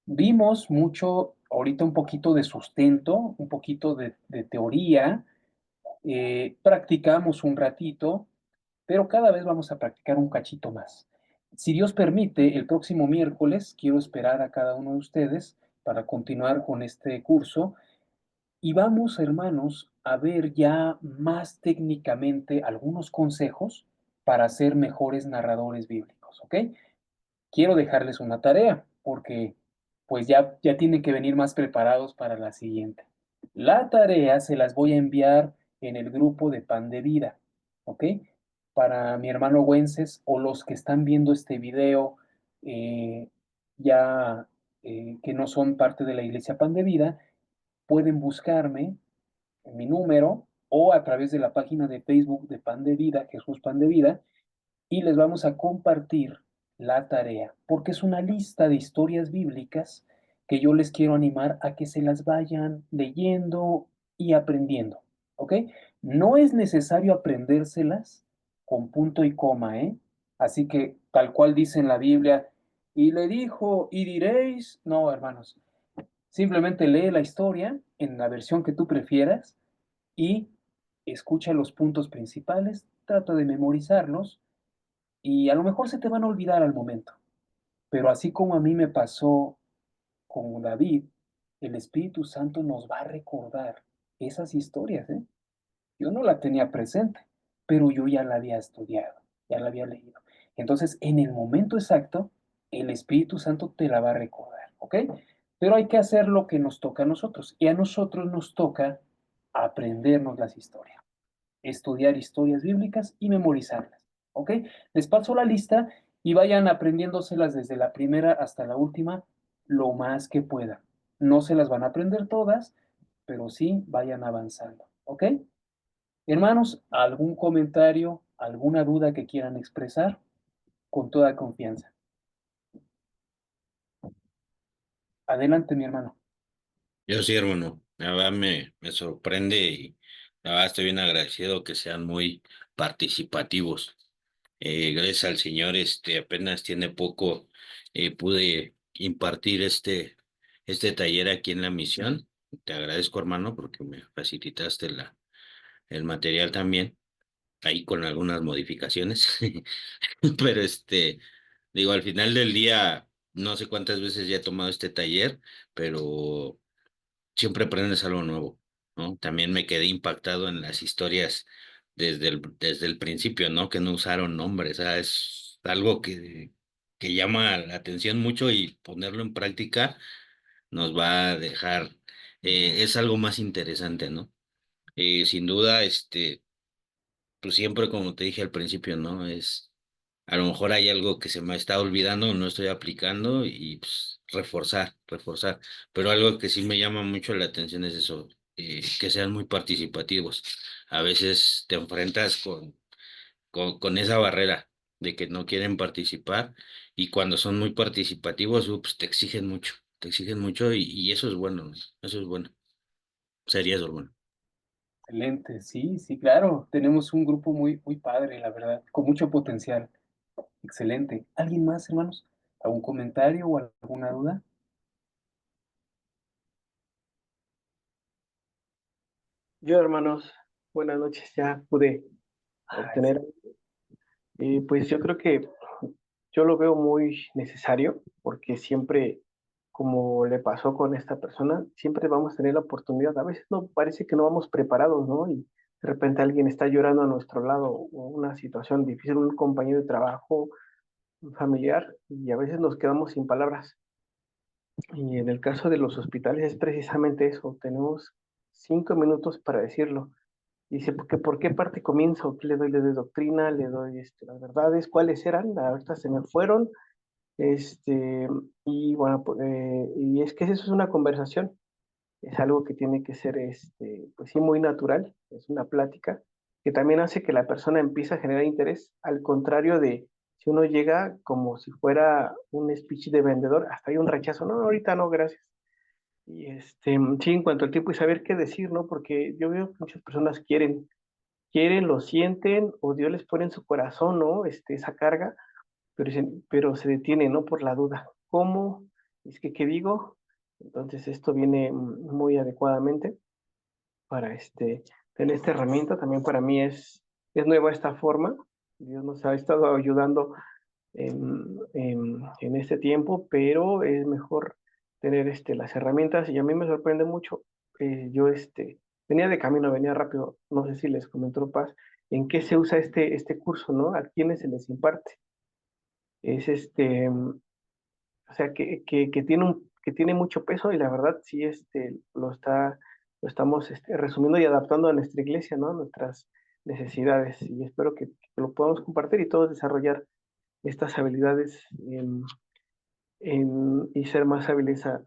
Vimos mucho, ahorita un poquito de sustento, un poquito de teoría, practicamos un ratito, pero cada vez vamos a practicar un cachito más. Si Dios permite, el próximo miércoles quiero esperar a cada uno de ustedes para continuar con este curso y vamos, hermanos, a ver ya más técnicamente algunos consejos para ser mejores narradores bíblicos, ¿ok? Quiero dejarles una tarea porque pues ya tienen que venir más preparados para la siguiente. La tarea se las voy a enviar en el grupo de Pan de Vida, ¿ok? Para mi hermano Wences o los que están viendo este video eh, ya que no son parte de la iglesia Pan de Vida, pueden buscarme en mi número o a través de la página de Facebook de Pan de Vida, Jesús Pan de Vida, y les vamos a compartir la tarea, porque es una lista de historias bíblicas que yo les quiero animar a que se las vayan leyendo y aprendiendo, ¿ok? No es necesario aprendérselas con punto y coma, ¿eh? Así que tal cual dice en la Biblia, y le dijo, y diréis, no, hermanos, simplemente lee la historia en la versión que tú prefieras y escucha los puntos principales, trata de memorizarlos y a lo mejor se te van a olvidar al momento, pero así como a mí me pasó con David, el Espíritu Santo nos va a recordar esas historias, ¿eh? Yo no la tenía presente, pero yo ya la había estudiado, ya la había leído. Entonces, en el momento exacto, el Espíritu Santo te la va a recordar, ¿ok? Pero hay que hacer lo que nos toca a nosotros, y a nosotros nos toca aprendernos las historias, estudiar historias bíblicas y memorizarlas, ¿ok? Les paso la lista y vayan aprendiéndoselas desde la primera hasta la última lo más que puedan. No se las van a aprender todas, pero sí vayan avanzando, ¿ok? Hermanos, ¿algún comentario, alguna duda que quieran expresar? Con toda confianza. Adelante, mi hermano. Yo sí, hermano. La verdad me sorprende y la verdad estoy bien agradecido que sean muy participativos. Gracias al Señor, apenas tiene poco, pude impartir este taller aquí en la misión. Te agradezco, hermano, porque me facilitaste el material también, ahí con algunas modificaciones. Pero digo, al final del día, no sé cuántas veces ya he tomado este taller, pero siempre aprendes algo nuevo, ¿no? También me quedé impactado en las historias desde el principio, ¿no? Que no usaron nombres, o sea, es algo que llama la atención mucho y ponerlo en práctica nos va a dejar, es algo más interesante, ¿no? Sin duda, pues siempre como te dije al principio, ¿no? A lo mejor hay algo que se me está olvidando, no estoy aplicando y pues reforzar. Pero algo que sí me llama mucho la atención es eso, que sean muy participativos. A veces te enfrentas con esa barrera de que no quieren participar y cuando son muy participativos, ups, te exigen mucho y eso es bueno, ¿no? Eso es bueno. Sería eso, bueno. Excelente, sí, sí, claro. Tenemos un grupo muy padre, la verdad, con mucho potencial. Excelente. ¿Alguien más, hermanos? ¿Algún comentario o alguna duda? Yo, hermanos, buenas noches, ya pude obtener. Pues yo creo que yo lo veo muy necesario porque siempre, como le pasó con esta persona, siempre vamos a tener la oportunidad. A veces no parece que no vamos preparados, ¿no? Y de repente alguien está llorando a nuestro lado o una situación difícil, un compañero de trabajo, un familiar, y a veces nos quedamos sin palabras. Y en el caso de los hospitales es precisamente eso, tenemos 5 minutos para decirlo. Dice, ¿por qué parte comienzo? ¿Qué le doy? ¿Le doy doctrina? ¿Le doy las verdades? ¿Cuáles eran? Ahorita se me fueron. Y bueno, y es que eso es una conversación. Es algo que tiene que ser, pues sí, muy natural. Es una plática que también hace que la persona empiece a generar interés. Al contrario de si uno llega como si fuera un speech de vendedor, hasta hay un rechazo. No, ahorita no, gracias. Y sí, en cuanto al tiempo y saber qué decir, ¿no? Porque yo veo que muchas personas quieren, lo sienten, o Dios les pone en su corazón, ¿no? Esa carga, pero se detiene, ¿no? Por la duda. ¿Cómo? Es que, ¿qué digo? Entonces esto viene muy adecuadamente para tener esta herramienta. También para mí es nueva esta forma. Dios nos ha estado ayudando en este tiempo, pero es mejor tener las herramientas, y a mí me sorprende mucho. Yo venía de camino, venía rápido, no sé si les comentó Paz, en qué se usa este curso, ¿no? A quiénes se les imparte. Es o sea, que tiene mucho peso, y la verdad sí lo estamos resumiendo y adaptando a nuestra iglesia, ¿no? A nuestras necesidades, y espero que lo podamos compartir y todos desarrollar estas habilidades y ser más hábiles a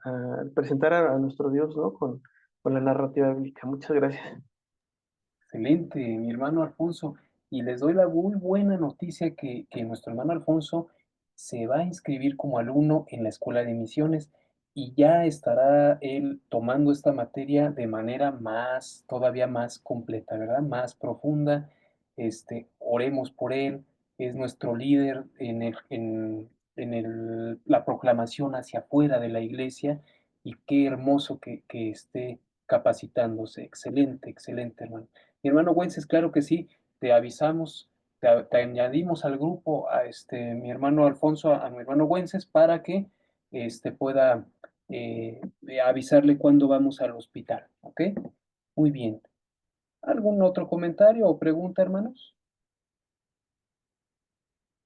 presentar a nuestro Dios, ¿no? Con la narrativa bíblica. Muchas gracias. Excelente, mi hermano Alfonso. Y les doy la muy buena noticia que nuestro hermano Alfonso se va a inscribir como alumno en la Escuela de Misiones y ya estará él tomando esta materia de manera todavía más completa, ¿verdad? Más profunda. Oremos por él, es nuestro líder la proclamación hacia afuera de la iglesia y qué hermoso que esté capacitándose. Excelente, excelente, hermano. Mi hermano Wences, claro que sí, te avisamos, te añadimos al grupo a mi hermano Alfonso, a mi hermano Wences, para que pueda avisarle cuándo vamos al hospital, ¿ok? Muy bien. ¿Algún otro comentario o pregunta, hermanos?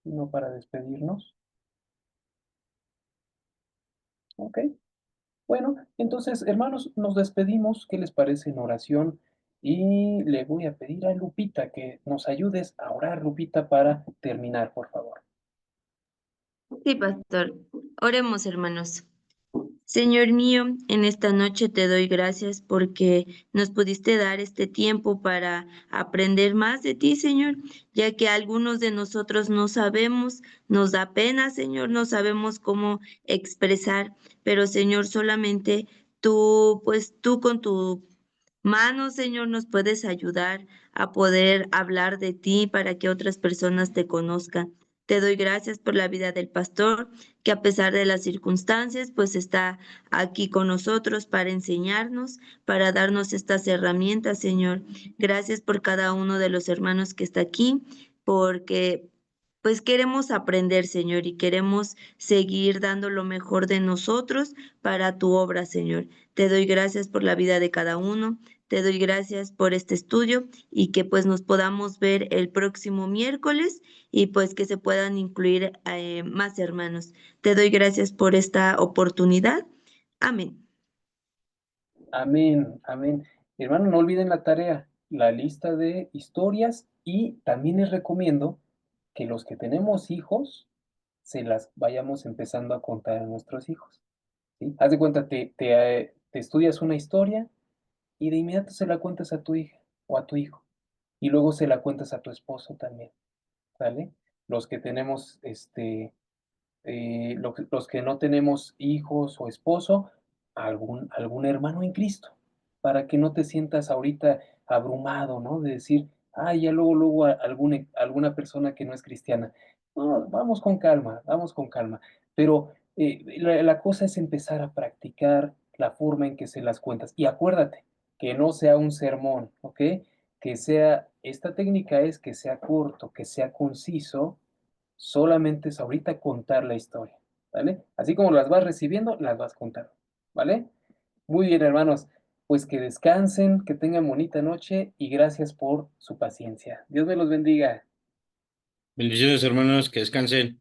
No, para despedirnos. Ok. Bueno, entonces, hermanos, nos despedimos. ¿Qué les parece en oración? Y le voy a pedir a Lupita que nos ayudes a orar, Lupita, para terminar, por favor. Sí, pastor. Oremos, hermanos. Señor mío, en esta noche te doy gracias porque nos pudiste dar este tiempo para aprender más de ti, Señor, ya que algunos de nosotros no sabemos, nos da pena, Señor, no sabemos cómo expresar, pero Señor, solamente tú, pues tú con tu mano, Señor, nos puedes ayudar a poder hablar de ti para que otras personas te conozcan. Te doy gracias por la vida del pastor, que a pesar de las circunstancias, pues está aquí con nosotros para enseñarnos, para darnos estas herramientas, Señor. Gracias por cada uno de los hermanos que está aquí, porque pues queremos aprender, Señor, y queremos seguir dando lo mejor de nosotros para tu obra, Señor. Te doy gracias por la vida de cada uno. Te doy gracias por este estudio y que pues nos podamos ver el próximo miércoles y pues que se puedan incluir más hermanos. Te doy gracias por esta oportunidad. Amén. Amén, amén. Hermano, no olviden la tarea, la lista de historias y también les recomiendo que los que tenemos hijos se las vayamos empezando a contar a nuestros hijos, ¿sí? Haz de cuenta, te estudias una historia y de inmediato se la cuentas a tu hija o a tu hijo y luego se la cuentas a tu esposo también, ¿sale? Los que tenemos los que no tenemos hijos o esposo, algún hermano en Cristo, para que no te sientas ahorita abrumado, ¿no? De decir, ay, ya luego alguna persona que no es cristiana. No, vamos con calma, vamos con calma. Pero la cosa es empezar a practicar la forma en que se las cuentas. Y acuérdate, que no sea un sermón, ¿ok? Esta técnica es que sea corto, que sea conciso. Solamente es ahorita contar la historia, ¿vale? Así como las vas recibiendo, las vas contando, ¿vale? Muy bien, hermanos. Pues que descansen, que tengan bonita noche y gracias por su paciencia. Dios me los bendiga. Bendiciones, hermanos, que descansen.